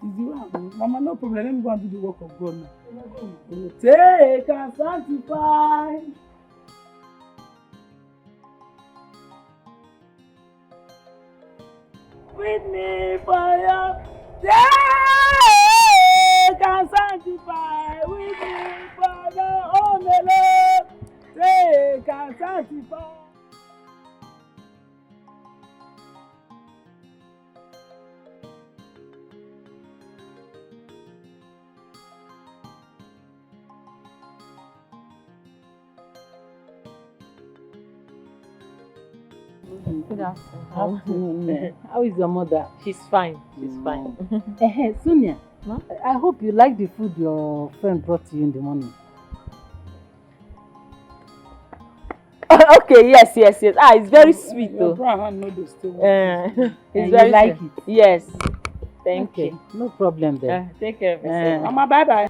Is the one? Mama, no problem. Let me go and do the work of God now. Take and sanctify. with me for your day can sanctify with me for your own love. They can sanctify. Good afternoon. How is your mother? She's fine. She's fine. Sonia, Huh? I hope you like the food your friend brought to you in the morning. Okay, yes. Ah, it's very sweet Your though. brown hand no dey stay. It's You very like sweet. it? Yes. Thank Okay, you. no problem then. Take care of yourself. Mama, bye bye.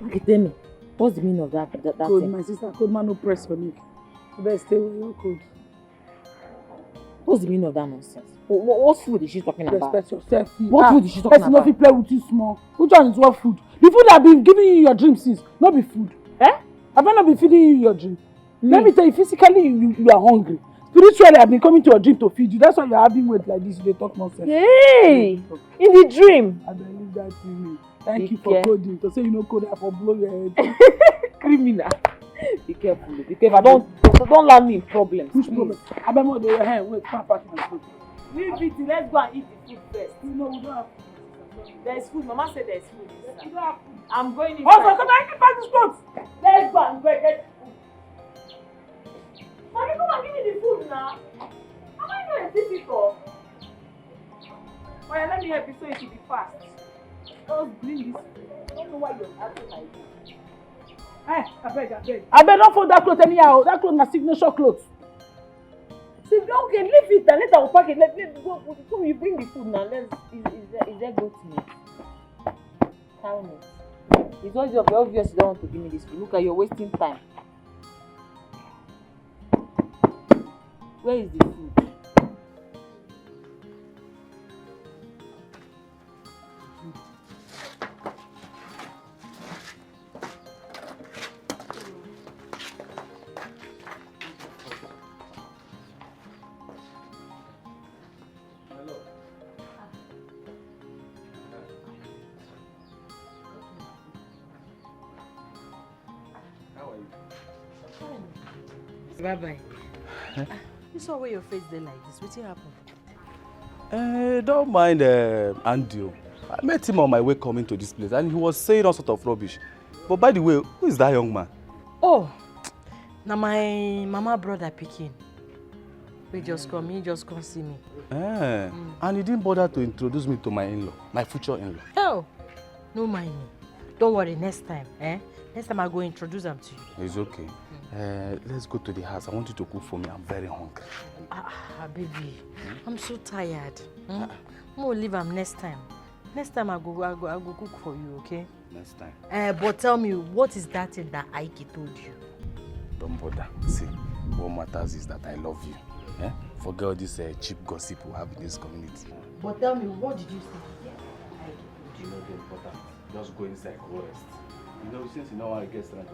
Okay, tell me, what's the meaning of that Cold, thing? my sister, cold man no press for me. You better stay with your cold. What's the meaning of that nonsense? What food is she talking about? Respect yourself. What food is she talking Person no about? fit play with you small. Which one is what food? The food I've been giving you in your dream since, not be food. Eh? I've not been feeding you in your dream. Let me tell you, physically you are hungry. Spiritually, I've been coming to your dream to feed you. That's why you're having weight like this. You dey talk nonsense. Hey! In the dream? I believe that to me. Thank Be you for care- coding. To say you know code, I for blow your head. Criminal. Be careful. Be careful. Don't land me in problems. Which problem? I bet more than your hand. Wait, come back my food. Leave it. Let's go and eat the food first. No, we don't have food. There's food. Mama said there's food inside. You don't have food. I'm going inside. Also, come and get back this clothes. Let's go and get food. Mommy, come and give me the food now. Am I not a visitor? Well, let me help you so it will be fast. Just bring this food. I don't know why you're acting like this. Hey, I beg. I beg, don't fold that clothes anyhow. That clothes na signature clothes. See, okay, leave it and later we'll pack it. Let's go. So you bring the food now. Is there goat meat? Cow meat. It's obvious you don't want to give me this food. Look at you're wasting time. Where is the food? Bye-bye. You saw where your face dey like this. Wetin happen? Don't mind Andy. I met him on my way coming to this place and he was saying all sort of rubbish. But by the way, who is that young man? Oh, now my mama brother pikin. He just come see me. And he didn't bother to introduce me to my in-law, my future in-law. Oh, no mind me. Don't worry, next time, Next time I go introduce them to you. It's okay. Let's go to the house. I want you to cook for me. I'm very hungry. Baby, I'm so tired. I'm gonna leave him next time. Next time I go cook for you, okay? Next time. But tell me, what is that thing that Ike told you? Don't bother. See, what matters is that I love you. Forget all this cheap gossip we have in this community. But tell me, what did you say? Do you know the important? Just go inside, go rest. You know, since you know how I get started,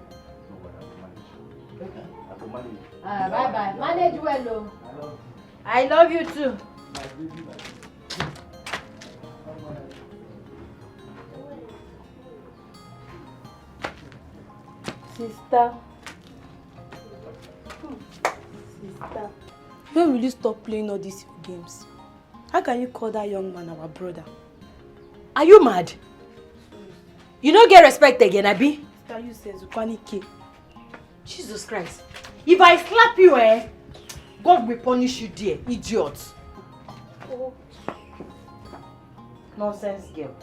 no what I can manage. I can manage. Bye-bye. Manage well, oh. I love you too. Sister. When will you stop playing all these games? How can you call that young man our brother? Are you mad? You don't get respect again, Abi? Sister, you say Zukwanike. Jesus Christ. If I slap you, God will punish you there, idiot. Oh. Nonsense girl.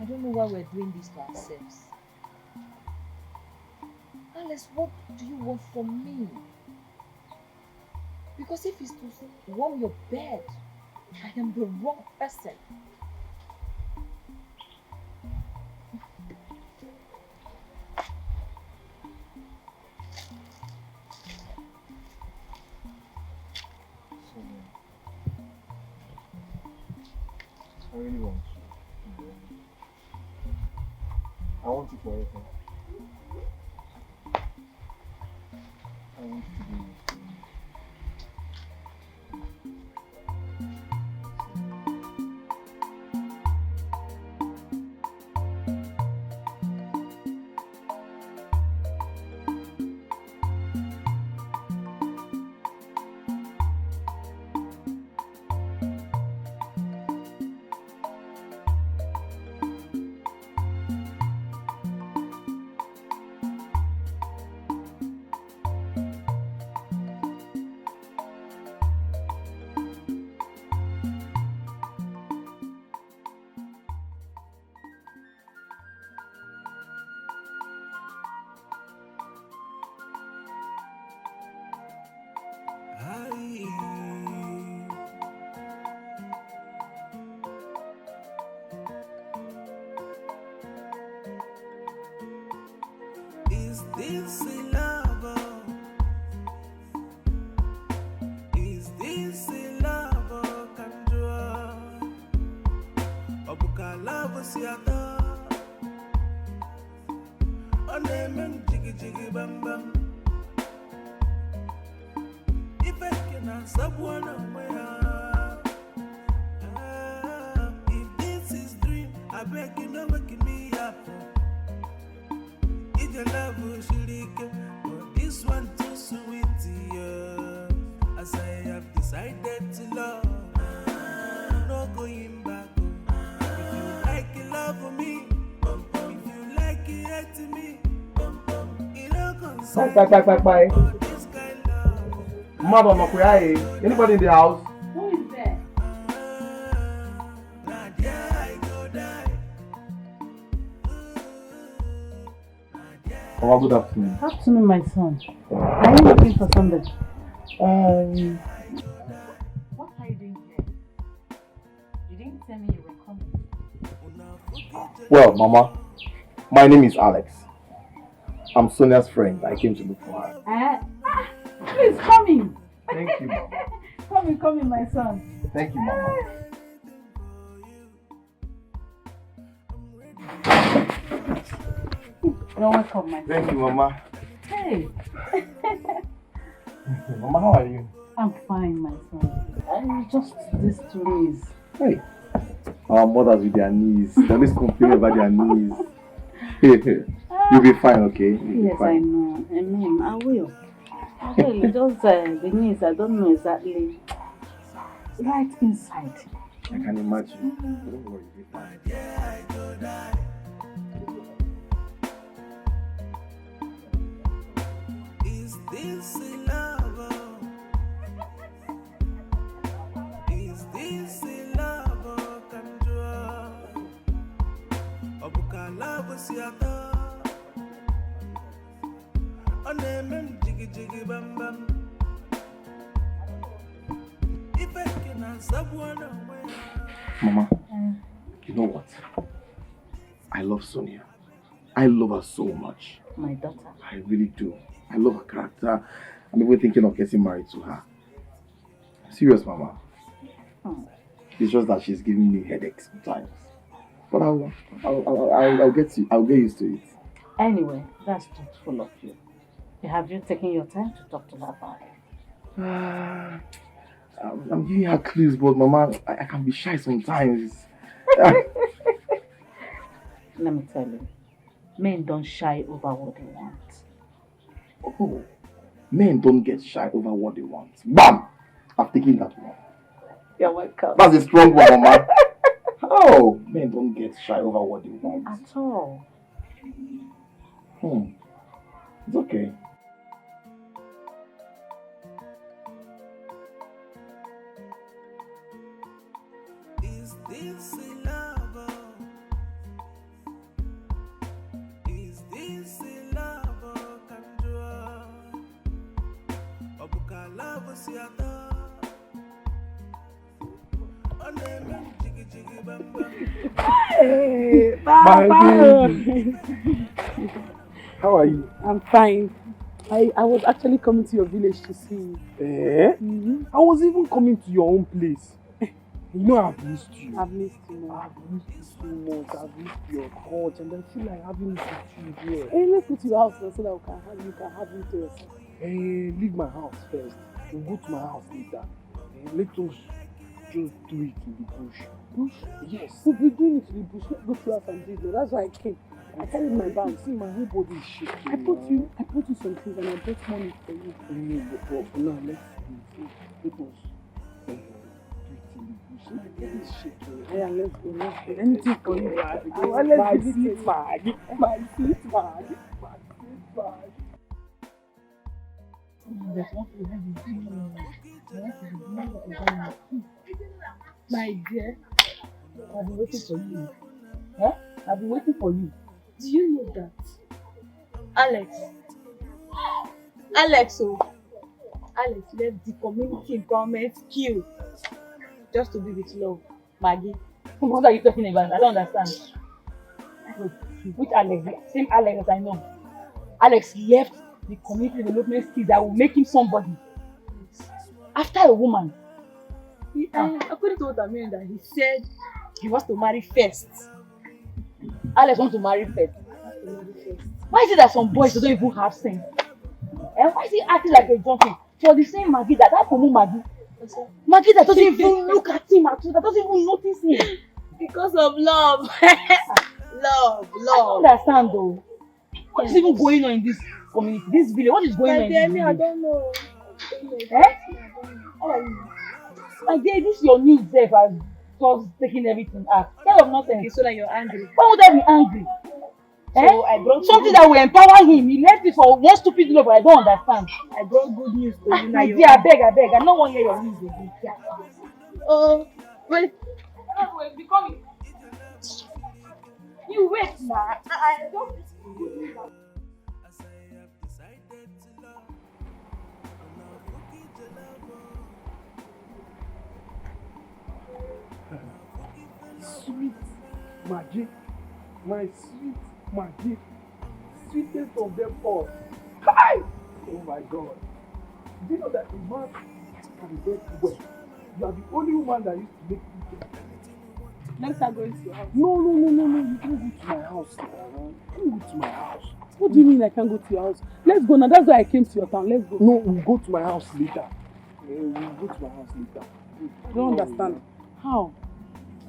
I don't know why we're doing this to ourselves. Alex, what do you want from me? Because if it's to warm your bed, I am the wrong person. I really want you. I want you forever. I want you to be with me. Is this a love? Is this a love? Kanjua Obuka love siata Onemen jiggy jiggy bam bam If I can someone aware If this is dream I beg you no waking me up If your love was shirike but this one too sweet yeah. As I have decided to love no going back If you like it love for me If you like it hate me It don't concern Bye. this kind of Mother Makuyaye, anybody in the house? Who is there? Oh, good afternoon. Afternoon, my son. Are you looking for somebody? What are you doing here? You didn't tell me you were coming. Well, Mama, my name is Alex. I'm Sonia's friend. I came to look for her. Please come in. Thank you, Mama. Come in, my son. Thank you, Mama. You're welcome, my son. Thank you, Mama. Hey. Mama, how are you? I'm fine, my son. Just these 2 days. Hey. Our mothers with their knees. They always complain about their knees. You'll be fine, okay? You'll be Yes, I fine. know. Amen. I will. Just the knees, I don't know exactly. Right inside. I can imagine. Don't worry, you'll be fine. Is this a love? Is this a love? Kanjua Obuka love siata Onemen jiggy jiggy bam bam If I can someone away Mama, you know what? I love Sonia. I love her so much. My daughter. I really do. I love her character. I'm even thinking of getting married to her. Serious, Mama. It's just that she's giving me headaches sometimes. But I'll get used to it. Anyway, that's thoughtful of you. Have you taken your time to talk to her about it? I'm giving her clues, but Mama, I can be shy sometimes. Let me tell you, men don't shy over what they want. Oh, men don't get shy over what they want. Bam! I've taken that one. You're welcome. That's a strong one, Mama. Oh, men don't get shy over what they want. At all. It's okay. Is this a love? Hey, My Papa. baby. How are you? I'm fine. I was actually coming to your village to see you. Eh? I was even coming to your own place. You know I've missed you. I've missed you. I've missed you so much. I've missed your touch, and I feel like having it with you here. Hey, let's go to your house now so that you can have me to yourself. Hey, leave my house first. We'll go to my house later. Let us just do it in the bush. Bush? Yes. We'll be doing it in the bush. Let's go to your house and do it. That's why I came. I carried my bag. See, my whole body is shaking. I bought you some things and I bought money for you. But for now, let's do it. Let us do it in the bush. My body is shaking. Yeah, let's go. Anything for you. My sweet bag. My sweet bag. My sweet bag. My dear, I've been waiting for you. Huh? I've been waiting for you. Do you know that? Alex, Alex left the community empowerment skill just to be with love. Maggie. What are you talking about? I don't understand. Which Alex? The same Alex that I know. Alex left the community development skill that will make him somebody. After a woman. According to what I mean, that he said he wants to marry first. Alex wants to marry first. Why is it that some boys don't even have sense? And why is he acting like a junkie for the same Maggie that Komu Maggie? Maggie that doesn't even look at him at all, that doesn't even notice him. Because of love. love. I don't understand though. What is even going on in this community, this village? What is going on in this village? I don't know. My dear, this your new self has just taken everything out. Kind of nonsense. Okay, so that you're angry. Why would I be angry? So I brought something that will empower him. He left it for one stupid love, but I don't understand. I brought good news to you now. My dear, I beg. I don't want to hear your news again. Oh, wait. You wait now. I don't. Sweet Maggie, my sweet Maggie, sweetest of them all. Hi! Oh my God. Do you know that a man can get wet? You are the only woman that used to make me get wet. Let's start going to your house. No. You can't go to my house now. You can't go to my house. What do you mean I can't go to your house? Let's go now. That's why I came to your town. Let's go. No, we'll go to my house later. We'll go to my house later. I don't understand. How?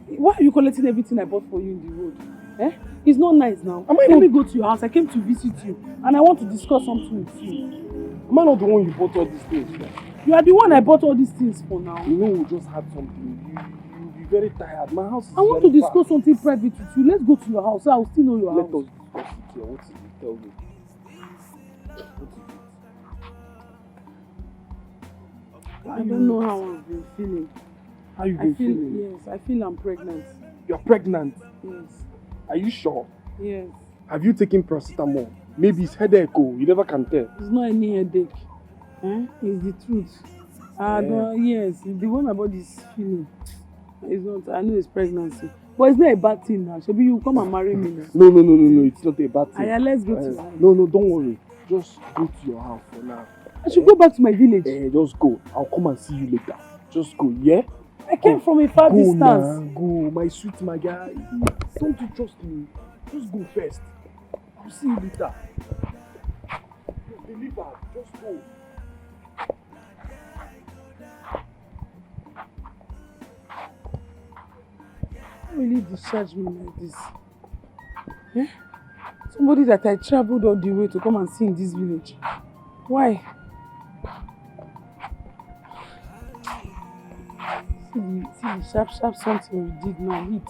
Why are you collecting everything I bought for you in the road? Eh? It's not nice now. Let me go to your house. I came to visit you and I want to discuss something with you. Am I not the one you bought all these things for? You are the one I bought all these things for now. You know we just had something. You'll be very tired. My house is I want to discuss something private with you. Let's go to your house so I will still know your house. Let us discuss it here. What is it? Tell me. I don't know how I've been feeling. How you been feeling? Yes, I feel I'm pregnant. You're pregnant? Yes. Are you sure? Yes. Have you taken paracetamol? Maybe it's headache. Oh, you never can tell. It's not any headache. It's the truth. Yes, the way my body is feeling. It's not. I know it's pregnancy, but it's not a bad thing now. Maybe you come and marry me now. No. It's not a bad thing. Let's go to your house. No, don't worry. Just go to your house for now. I should go back to my village. Just go. I'll come and see you later. Just go, yeah? I came from a far distance. Go, my sweet Maga. Don't you trust me? Just go first. I'll see you later. Deliver. Just go. Why will you discharge me like this? Eh? Somebody that I traveled all the way to come and see in this village. Why? See the sharp something we did now. Eat.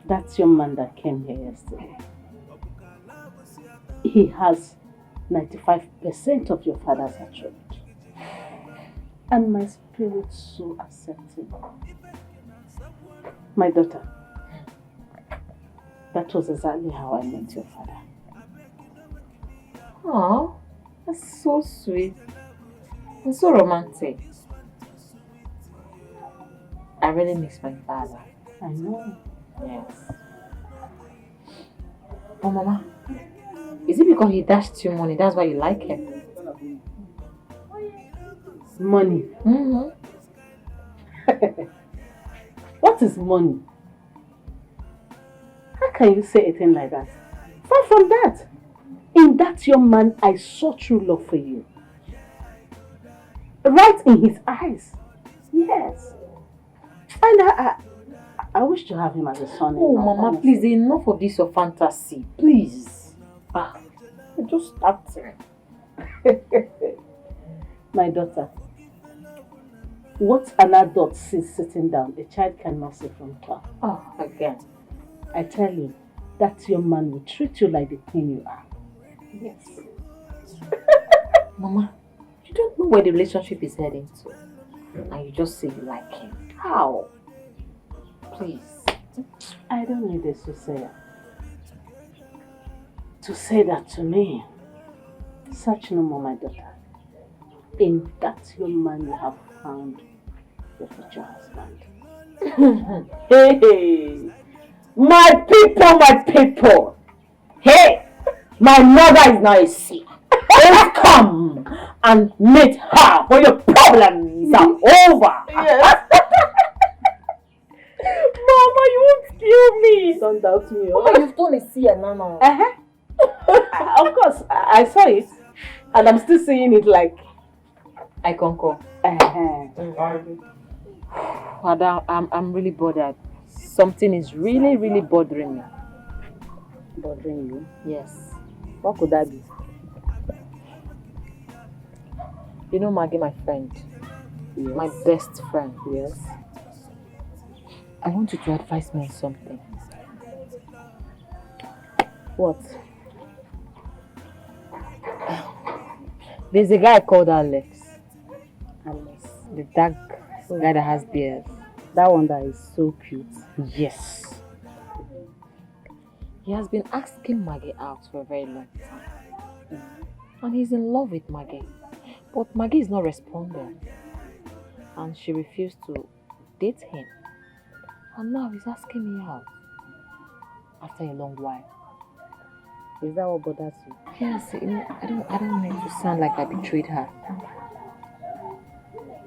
That's your man that came here yesterday. He has 95% of your father's attribute. And my spirit so accepting. My daughter, That was exactly how I met your father. Oh, that's so sweet and so romantic. I really miss my father. I know. Yes. Oh, Mama, is it because he dashed you money? That's why you like him? Money. Mm-hmm. What is money? How can you say a thing like that? Far from that. In that young man, I saw true love for you. Right in his eyes. Yes. And I wish to have him as a son. Oh, Mama, please, enough of this your fantasy. Please. I just started. My daughter, what an adult sees sitting down, a child cannot see from far. Oh, again. I tell you, that young man will treat you like the queen you are. Yes. Mama, you don't know where the relationship is heading to. And you just say you like him. How? Please. I don't need a soothsayer to say that to me. Search no more, my daughter. In that young man you have found your future husband. Hey! My people! Hey, my mother is now a sinner. Let's come and meet her when your problems are over. Yes. Mama, you won't kill me. Don't doubt me. Mama, you've done a sin, Nana. Of course, I saw it. And I'm still seeing it like... I concur. Father, I'm really bothered. Something is really, really bothering me. Bothering you? Yes. What could that be? You know Maggie, my friend. Yes. My best friend. Yes. I want you to advise me on something. What? There's a guy called Alex. Alex. The dark guy that has beard. That one that is so cute. Yes. He has been asking Maggie out for a very long time. And he's in love with Maggie. But Maggie is not responding. And she refused to date him. And now he's asking me out. After a long while. Is that what bothers you? Yes, I don't want it to sound like I betrayed her.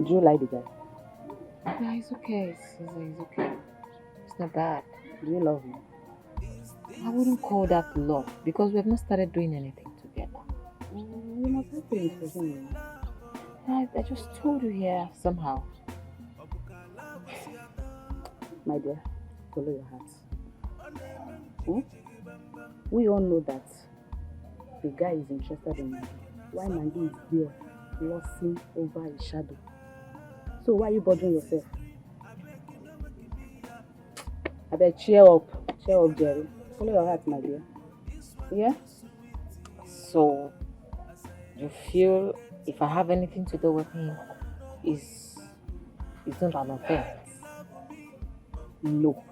Do you like the guy? Yeah, he's okay. He's okay. It's not bad. Do you love him? I wouldn't call that love because we have not started doing anything together. You must have feelings for him. I just told you here somehow. My dear, follow your heart. Hmm? We all know that the guy is interested in Maggie. Why Maggie is there, glossing over his shadow. So why are you bothering yourself? I bet cheer up, Jerry. Follow your heart, my dear. Yeah? So, you feel if I have anything to do with him, it's not an offense? No.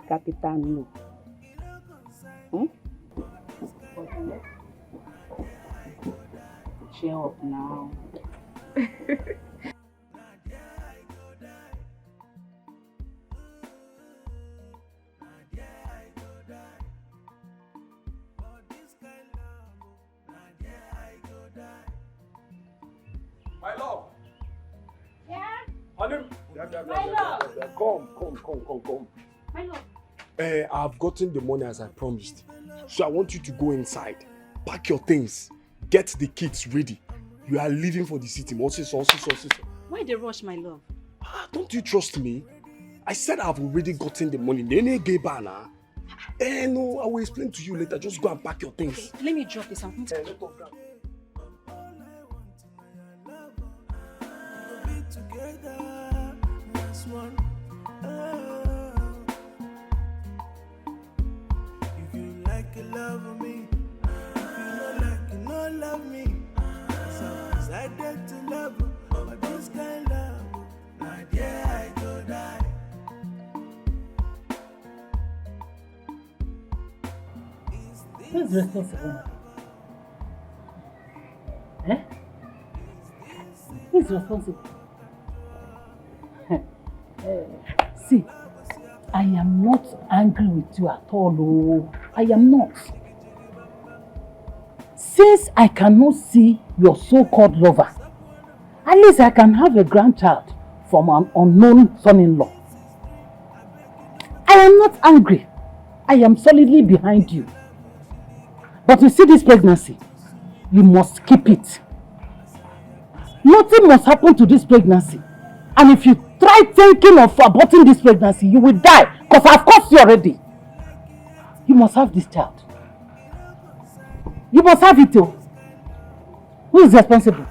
Capital no. Hmm? Cheer up now. My love. Yeah? Honey. My love. Come. My love. I've gotten the money as I promised. So I want you to go inside, pack your things, get the kids ready. You are leaving for the city. Also. Why the rush, my love? Don't you trust me? I said I've already gotten the money. Nene gave banana. No, I will explain to you later. Just go and pack your things. Okay, let me drop this. I'm going to Together, last one. If you like it, love me. If you don't like it, no love me. So I decided to love you, but this kind of love, not yet I go die. Who's responsible? Eh? Who's responsible? See, I am not angry with you at all. Oh. I am not. Since I cannot see your so-called lover, at least I can have a grandchild from an unknown son-in-law. I am not angry. I am solidly behind you. But you see this pregnancy, you must keep it. Nothing must happen to this pregnancy. And if you try thinking of aborting this pregnancy, you will die. Because I've caused you already. You must have this child. You must have it too. Who is responsible?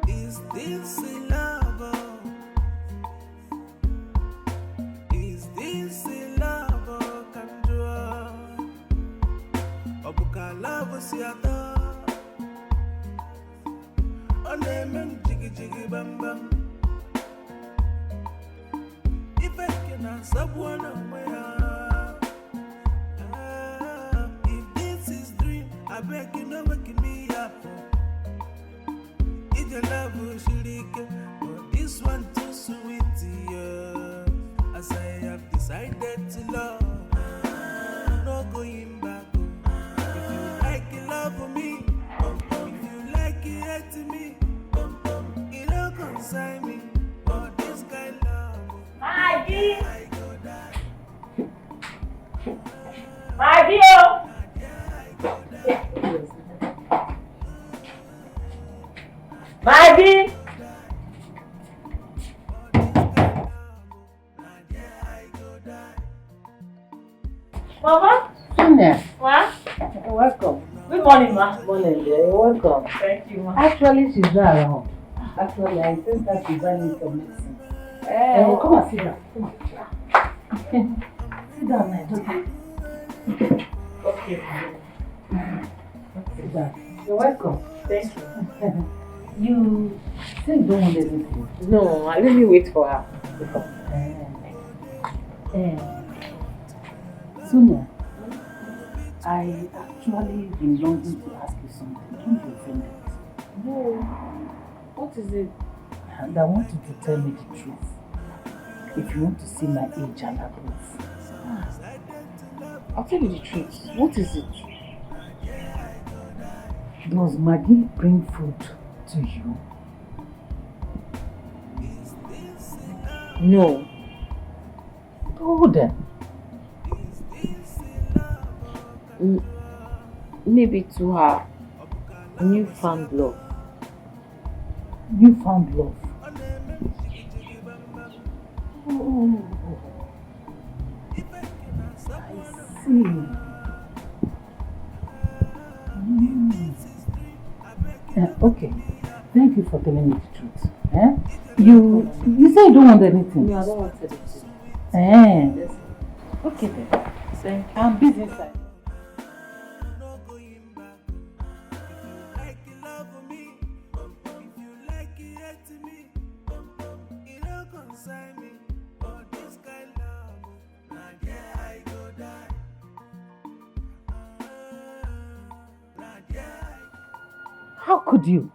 Is this a love? Is this a love? Kandua Obuka love siata Onemen jiggy jiggy bam bam If I can someone if this is dream, I beg you no waking me up. It's your love shirike, but this one too sweet, yeah. As I have decided to love, no going back. If you like it, love me. If you like it, hate me. You don't consign me. But this kind love, Maggie! I go die. Maggie! Maggie! Mama? Sonia. Ma? Welcome. Good morning, ma. Morning, dear. You're welcome. Thank you, ma. Actually, she's not around. Actually, I think that she's buying some medicine. Come and sit down. Sit down, my daughter. Okay. Sit down. You're welcome. Thank you. You say you don't want anything. No, let me wait for her. Sonia, I actually been longing to ask you something. Don't be offended. No. What is it? And I want you to tell me the truth. If you want to see my age and above. I'll tell you the truth. What is it? Does Maggie bring food to you? No. Oh then. Maybe to her newfound love. Newfound love? Oh, I see. Okay, thank you for telling me the truth. You say you don't want anything. No, I don't want anything. Yes. Okay then. Thank you. I'm busy inside. How could you?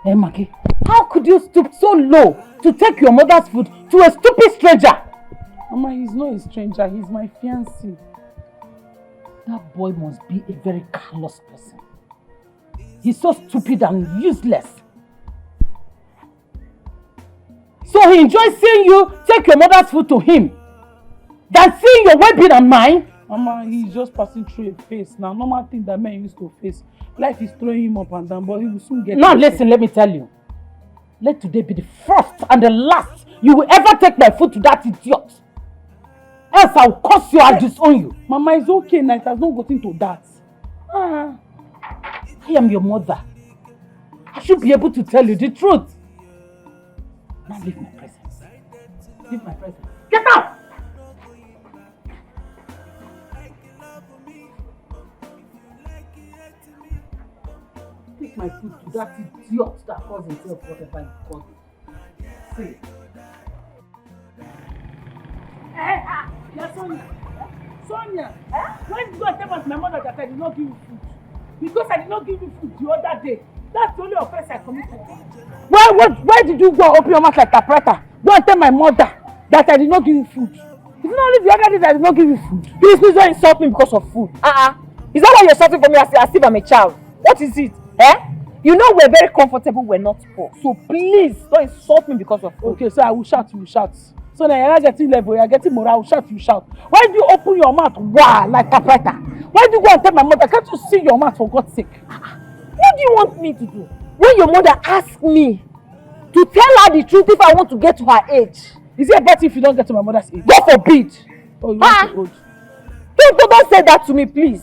Hey, Maggie, how could you stoop so low to take your mother's food to a stupid stranger? Mama, he's not a stranger, he's my fiancé. That boy must be a very callous person. He's so stupid and useless. So he enjoys seeing you take your mother's food to him than seeing your well-being and mine? Mama, he's just passing through a phase now. Normal thing that men used to face. Life is throwing him up and down, but he will soon get Now listen, let me tell you. Let today be the first and the last you will ever take my food to that idiot. Else I'll curse you and disown you. Mama, it's okay now. It has not gotten to that. I am your mother. I should be able to tell you the truth. Now leave my presence. Leave my presence. Get out! Take my food to that idiot that calls himself whatever he calls it. See. Yeah, Sonia. Sonia. Why did you go and tell my mother that I did not give you food? Because I did not give you food the other day. That's the only offense I committed. Why did you go and open your mouth like a preta? Go and tell my mother that I did not give you food. It's not only the other day that I did not give you food. Please don't insult me because of food. Is that why you're shouting for me as if I'm a child? What is it? You know we're very comfortable, we're not poor. So please don't insult me because of food. Okay, so I will shout, you will shout. So now you're not getting level, you're getting morale, I will shout, you shout. Why do you open your mouth like a preta? Why do you go and tell my mother? Can't you see your mouth for God's sake? What do you want me to do? When your mother asked me to tell her the truth if I want to get to her age. Is it better if you don't get to my mother's age? God forbid. Oh, you want to hold? Don't say that to me, please.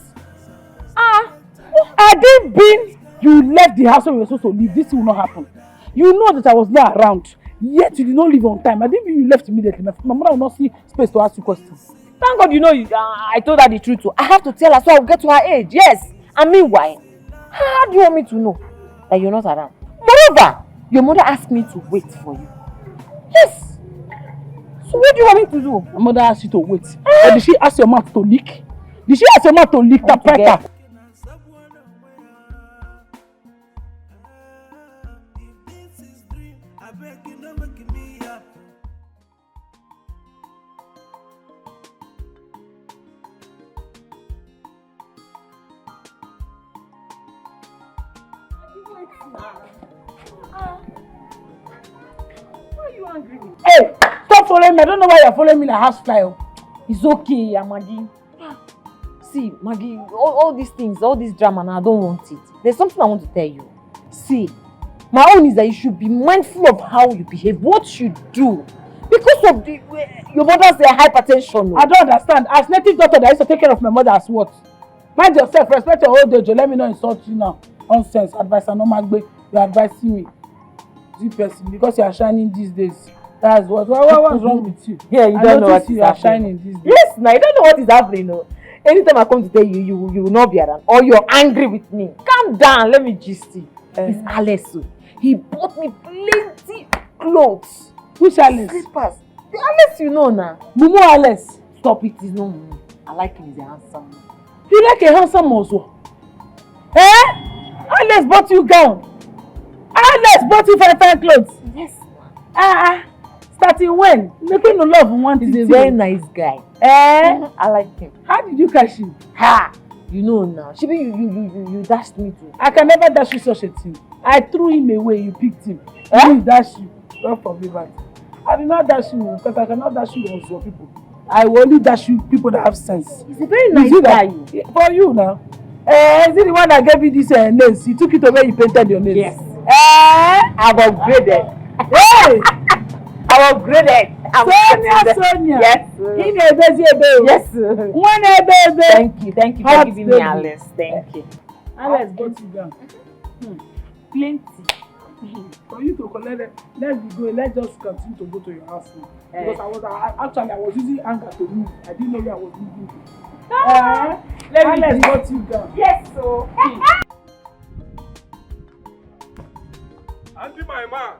Had it been you left the house when you were supposed to leave, this will not happen. You know that I was not around, yet you did not leave on time. I didn't mean you left immediately. My mother will not see space to ask you questions. Thank God you know I told her the truth too. I have to tell her so I'll get to her age. Yes. And meanwhile, how do you want me to know that you're not around? Moreover, your mother asked me to wait for you. Yes. So what do you want me to do? My mother asked you to wait. Or did she ask your mouth to leak? Did she ask your mouth to leak that pressure? Why are you angry with me? Hey, stop following me. I don't know why you're following me like housefly. It's okay, Maggie. See, Maggie, all these things, all this drama, now I don't want it. There's something I want to tell you. See, my own is that you should be mindful of how you behave, what you do. Because of your mother's hypertension. I don't understand. As native doctor that used to take care of my mother as what? Mind yourself, respect your old age. Let me not insult you now. Nonsense, advice and no magbe. You're advising me. This person, because you are shining these days. That's what's wrong with you? Yeah, you don't know what you are shining these days. Yes, now you don't know what is happening. No. Anytime I come to tell you, you will not be around. Or you're angry with me. Calm down, let me gist you. It's Alex. He bought me plenty clothes. Which Alex? Slippers. The Alex you know now. Mumu Alex. Stop it, it's not Mumu. I like him, he's a handsome man. You like a handsome also? Alex bought you gown. Alex bought you fine clothes. Yes. Starting when? Making no love one. He's a very nice guy. I like him. How did you catch him? You know now. Shibi, you dashed me too. I can never dash you such a thing. I threw him away, you picked him. He dashed you. God forbid that. I did not dash you because I cannot dash you on some people. I will only dash you people that have sense. He's a very nice guy. For you now. Is it the one that gave you this nails? He took it away, you painted your nails. Yes. I've upgraded. Hey! I've upgraded. Sonia. Yes. Yes. Thank you for giving me Alice. Thank you. Alice, go sit down. Plenty. For you to collect it, let's be going. Let's just continue to go to your house now. Because I was using anger to move. I didn't know where I was moving to. Let's go sit down. Yes, so. Auntie, my man.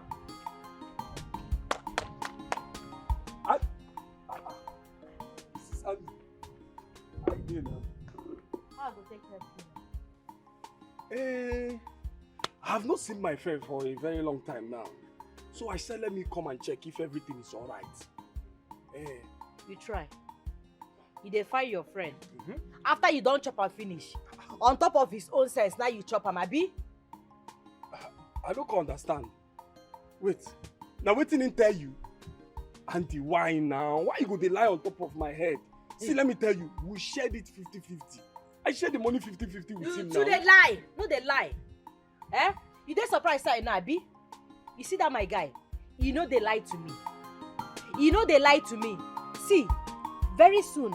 This is Andy. How you doing now? How go take care of you? I have not seen my friend for a very long time now. So I said let me come and check if everything is alright. You try. You dey find your friend. After you don't chop and finish. On top of his own sense, now you chop am, abi? I don't understand. Wait. Now wetin him tell you? Auntie, why now? Why you go dey lie on top of my head? See, let me tell you, we shared it 50-50. I shared the money 50-50 with him now. You dey lie. No dey lie. You dey surprised side now, abi? You see that my guy? You know they lie to me. You know they lie to me. See, Very soon,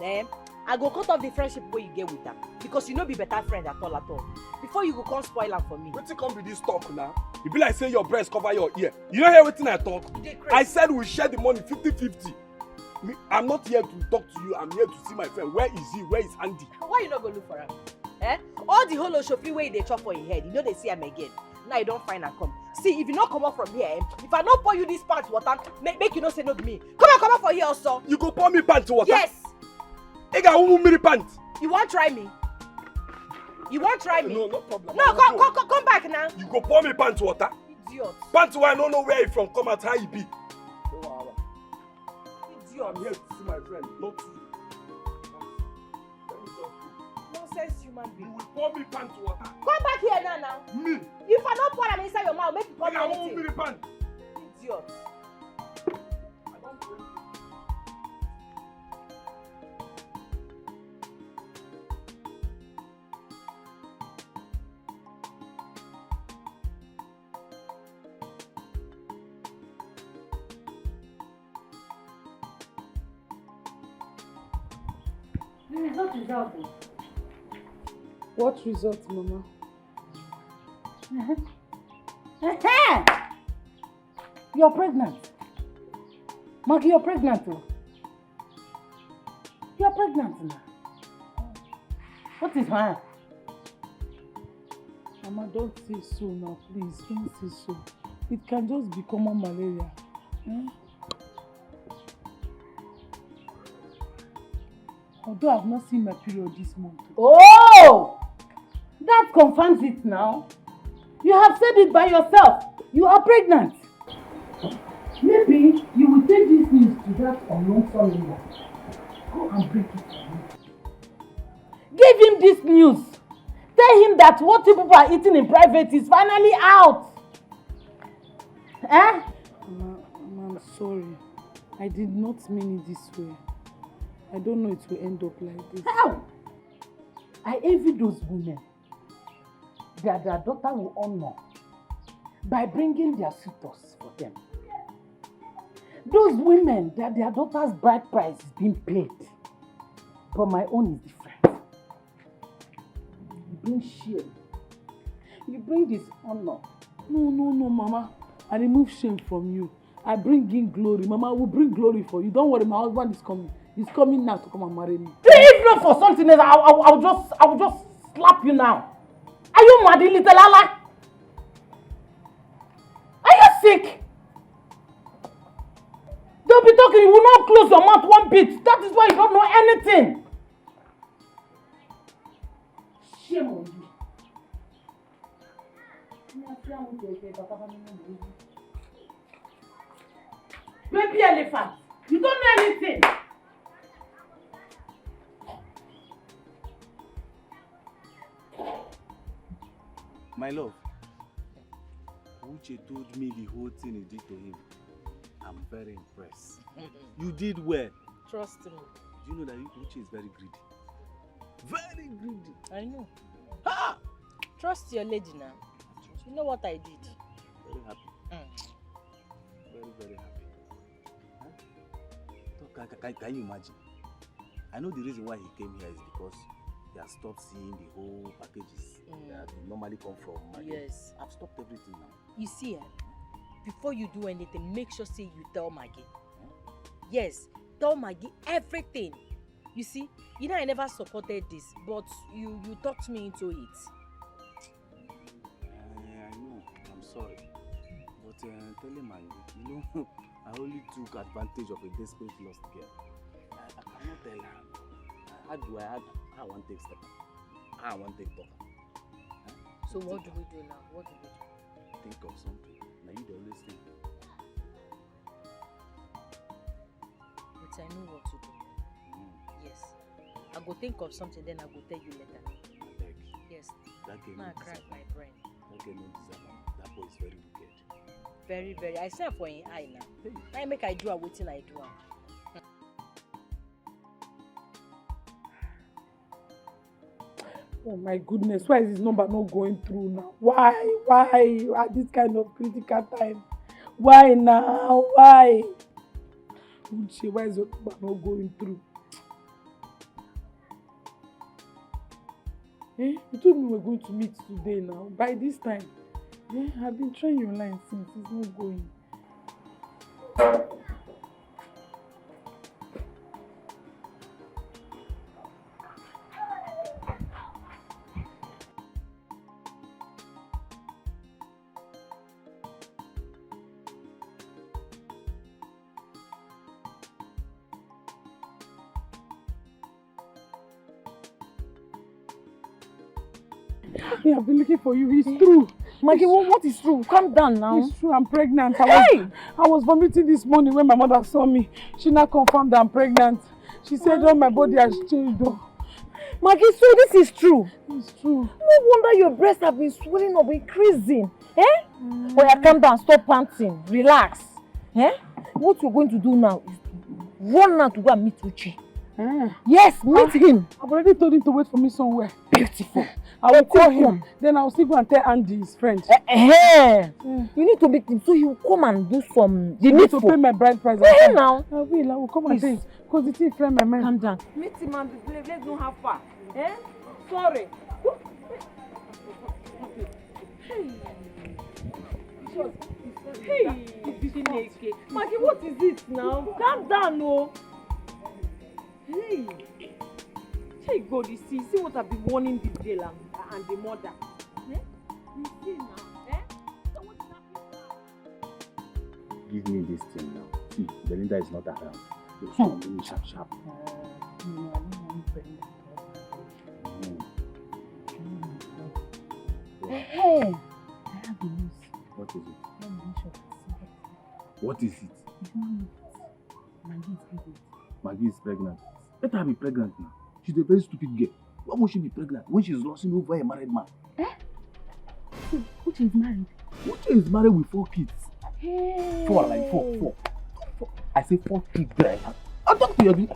I go cut off the friendship where you get with them. Because you no be better friend at all. Before you go come spoil am for me. Wetin come with this talk now? You be like say your breast cover your ear. You don't hear wetin I talk? I said we share the money 50-50. I'm not here to talk to you. I'm here to see my friend. Where is he? Where is Andy? Why you not go look for him? All the whole Oshofri wey they chop for your head, you know they see him again. Now you don't find am come. See, if you not come up from here, if I not pour you this pants water, make you not say no to me. Come up for here also. You go pour me pants water? Yes. You got me pants. You won't try me? You won't try me? No problem. No, come back now. You go pour me pants water? Idiot. Pants where I don't know where he from, come out how he be. No, Idiot. I'm here to see my friend, not you. Nonsense human being. You will pour me pants water. Come back here now. Me? If I don't pour them inside your mouth, make you come I won't be the pants. Idiot. I don't drink. The result is out. What result, Mama? You're pregnant. Maggie, you're pregnant. You're pregnant now. What is wrong? Mama, don't say so now, please. Don't say so. It can just be common malaria. Although I've not seen my period this month. Oh! That confirms it now. You have said it by yourself. You are pregnant. Maybe you will take this news to that unknown son-in-law. Go and break it for him. Give him this news. Tell him that what you people are eating in private is finally out. Mama, I'm sorry. I did not mean it this way. I don't know it will end up like this. How? I envy those women that their daughter will honor by bringing their suitors for them. Those women that their daughter's bride price is being paid. But my own is different. You bring shame. You bring dishonor. No, Mama. I remove shame from you. I bring in glory. Mama, I will bring glory for you. Don't worry, my husband is coming. He's coming now to come and marry me. If not for something else, I will just slap you now. Are you mad, little Lala? Are you sick? Don't be talking. You will not close your mouth one bit. That is why you don't know anything. Shame on you. Baby elephant, you don't know anything. My love, Uche told me the whole thing you did to him. I'm very impressed. You did well. Trust me. Do you know that Uche is very greedy? Very greedy. I know. Ha! Trust your lady now. You know what I did? Very happy. Very happy. Huh? Can you imagine? I know the reason why he came here is because he has stopped seeing the whole packages that normally come from Maggie. Yes. I've stopped everything now. You see, before you do anything, make sure say you tell Maggie. Yes, tell Maggie everything. You see, you know I never supported this, but you talked me into it. I know, I'm sorry. But tell him, you know, I only took advantage of a desperate lost girl. I cannot tell her. How I want to take step? How I want to take talk? So what do we do now? What do we do? Think of something. Now you always think. But I know what to do. Yes. I go think of something, then I go tell you later. Beg. Yes. That girl Now I no crack deserve my am. brain. That girl no deserve am. That boy is very wicked. Very, very. I say for him eye now. Now make I do a waiting I do. Oh my goodness, why is this number not going through now? Why at this kind of critical time? Why now? Why? Uche, why is your number not going through? Eh? You told me we were going to meet today now. By this time. Eh? I've been trying your line since. It's not going. Yeah, I've been looking for you. It's true. Maggie, what is true? Calm down now. It's true. I'm pregnant. I was vomiting this morning when my mother saw me. She now confirmed that I'm pregnant. She said, "Oh, my body has changed." Oh. Maggie, so this is true. It's true. No wonder your breasts have been swelling up, increasing. Eh? Oh, yeah, calm down. Stop panting. Relax. Eh? What you're going to do now is run now to go and meet Uche. Yes, meet him. I've already told him to wait for me somewhere. Beautiful. I will call him. Then I'll still go and tell Andy, his friend. You need to meet him so he will come and do some. You need to pay my bride price. Now. I will come and tell him. Because the thing friend my mind. Calm down. Meet him and let's know how far. Eh? Sorry. Hey, Maggie, what is it now? Calm down, no. Hey, God, you see what I've been warning this girl and the mother. Eh? You see now, eh? So what is happening? Give me this thing now. See, Belinda is not around. Just come in sharp. No, I don't want Belinda. Hey, I have the news. What is it? Let me show you. What is it? Maggie is pregnant. Maggie is pregnant. Let her be pregnant now. She's a very stupid girl. Why won't she be pregnant when she's losing over a married man? Uche is married. Uche is married with 4 kids. Hey. Four. I say 4 children. I'll talk to you.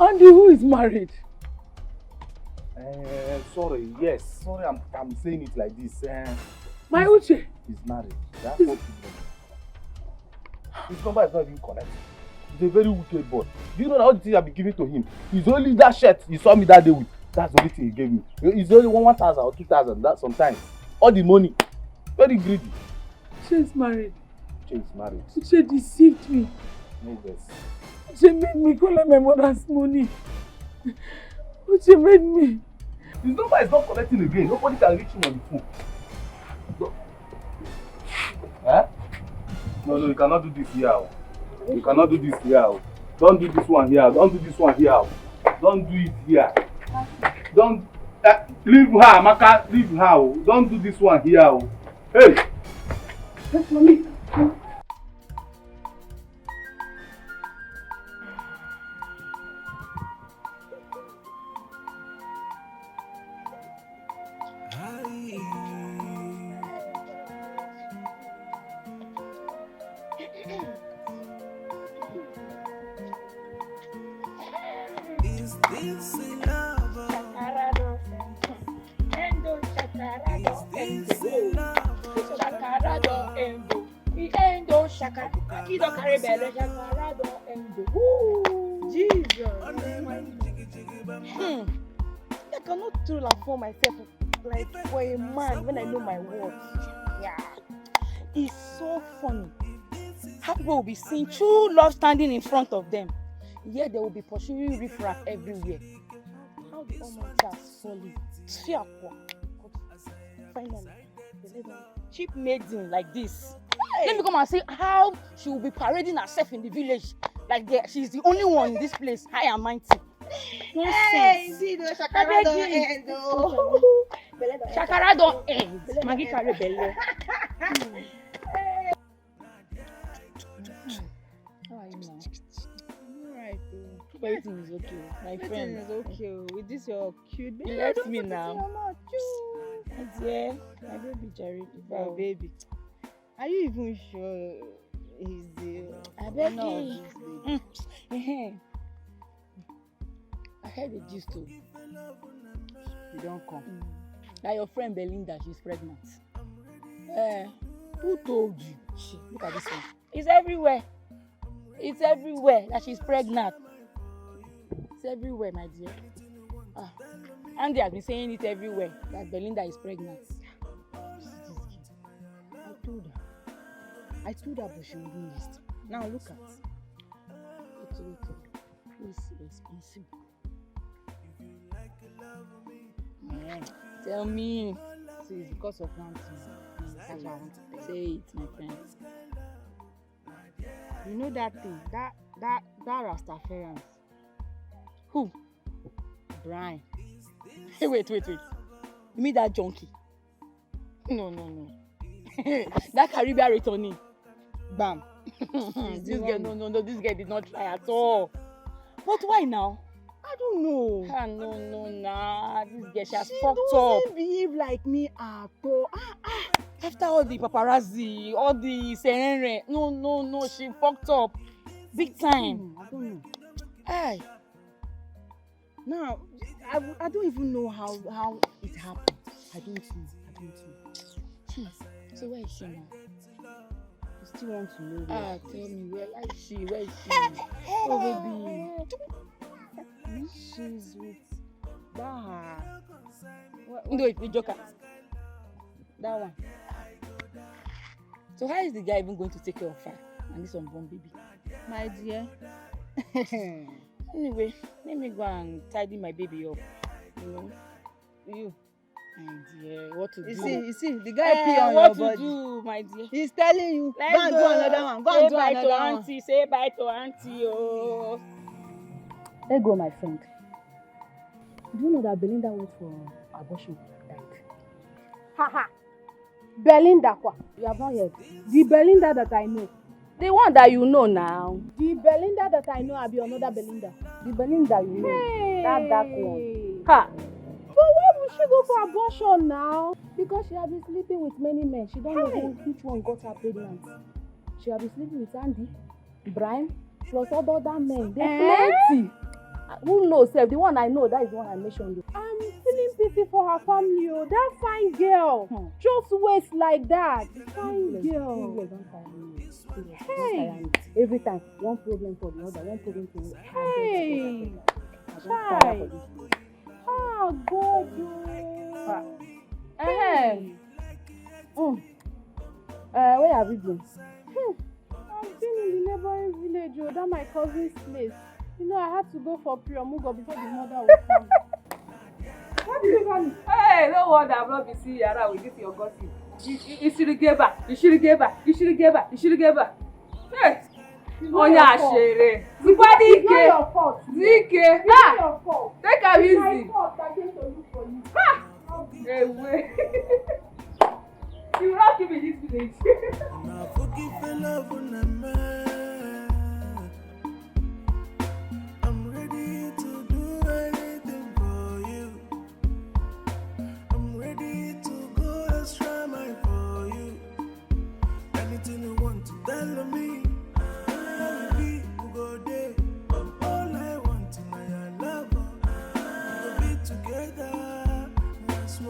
Andy, who is married? Sorry, yes. Sorry, I'm saying it like this. My Uche. He's married. That's 4 children. His number is not even connected. He's a very wicked boy. Do you know all the things I've been giving to him? He's only that shirt you saw me that day with. That's the only thing he gave me. It's only 1,000 or 2,000. That sometimes. All the money. Very greedy. She's married. She's married. She deceived me. No verse. She made me collect my mother's money. She made me. His number is not connecting again. Nobody can reach him on the phone. No. Eh? No, you cannot do this here. You cannot do this here. Don't do this one here. Don't do this one here. Don't do it here. Don't leave her, Maka. Leave her. Don't do this one here. Hey! That's mommy. I cannot throw like for myself like for a man when I know my worth. Yeah. It's so funny. How people will be seeing true love standing in front of them. Yet they will be pursuing riffraff everywhere. How the Almighty has solid. Finally, cheap maiden like this. Hey. Let me come and see how she will be parading herself in the village. Like she's the only one in this place, high and mighty. Hey, see the Shakara don't end. Shakara don't end. Maggie carry belly. How are you now? Alright, everything is okay, my friend. Everything is okay. With this your cute baby. You left me now. Yeah, my baby Jerry. Wow, baby. Are you even sure he's the owner of of this baby? I heard the gist too. You don't come. Now your friend Belinda, she's pregnant. Who told you? Look at this one. It's everywhere. It's everywhere that she's pregnant. It's everywhere, my dear. Andy has been saying it everywhere that Belinda is pregnant. I told her, but she wouldn't listen. Now look at. Wait. Please, responsible. Tell me. See, it's because of one thing. That's why I want to say it, my friend. You know that thing, that Rastafarians. Who? Brian. Hey, wait. You mean that junkie? No. That Caribbean returning. Bam. This girl, no, this girl did not try at all. But why now? I don't know. No, nah. This girl, she has fucked up. She doesn't behave like me at all. After all the paparazzi, all the serene, no, she fucked up. Big time. I don't know. Aye. Now, I don't even know how it happened. I don't know. So where is she now? You still want to know where? Tell me, where is she? Oh, baby. She's with that. No, it's the Joker. That one. So how is the guy even going to take care of her and this unborn baby? My dear. Anyway, let me go and tidy my baby up. You. My dear, what to do? You see, the guy pee on what your body. What to do, my dear? He's telling you, Let's go and do another one. Go and do another one. Say bye to auntie, oh. Let go, my friend. Do you know that Belinda went for abortion and died? Haha. Belinda kwa? You have not heard. The Belinda that I know. The one that you know now. The Belinda that I know, I'll be another Belinda. The Belinda you know. Hey. That dark one. Ha! But why would she go for abortion now? Because she has been sleeping with many men. She don't know which one got her pregnant. She has been sleeping with Andy, Brian, plus other men. They're plenty. Who knows? The one I know, that is the one I mentioned. I'm feeling pity for her family. Oh, that fine girl. Just waist like that. Fine girl. Hey. Every time, one problem for the other, one problem for the other. Hey. Hi. Oh, God. Where have you been? I've been in the neighboring village, that my cousin's place. You know, I had to go for Priamugo before the mother would come. What did you want? Hey, no wonder I'm not busy Yara with this your gossip. You should give back. You should give back. Hey! Onya Shere. Zike. It's not your fault. Zike. It's not your fault. Take a easy. It's my fault I came to look for you. Ha! Hey, wait. You will not give me this village.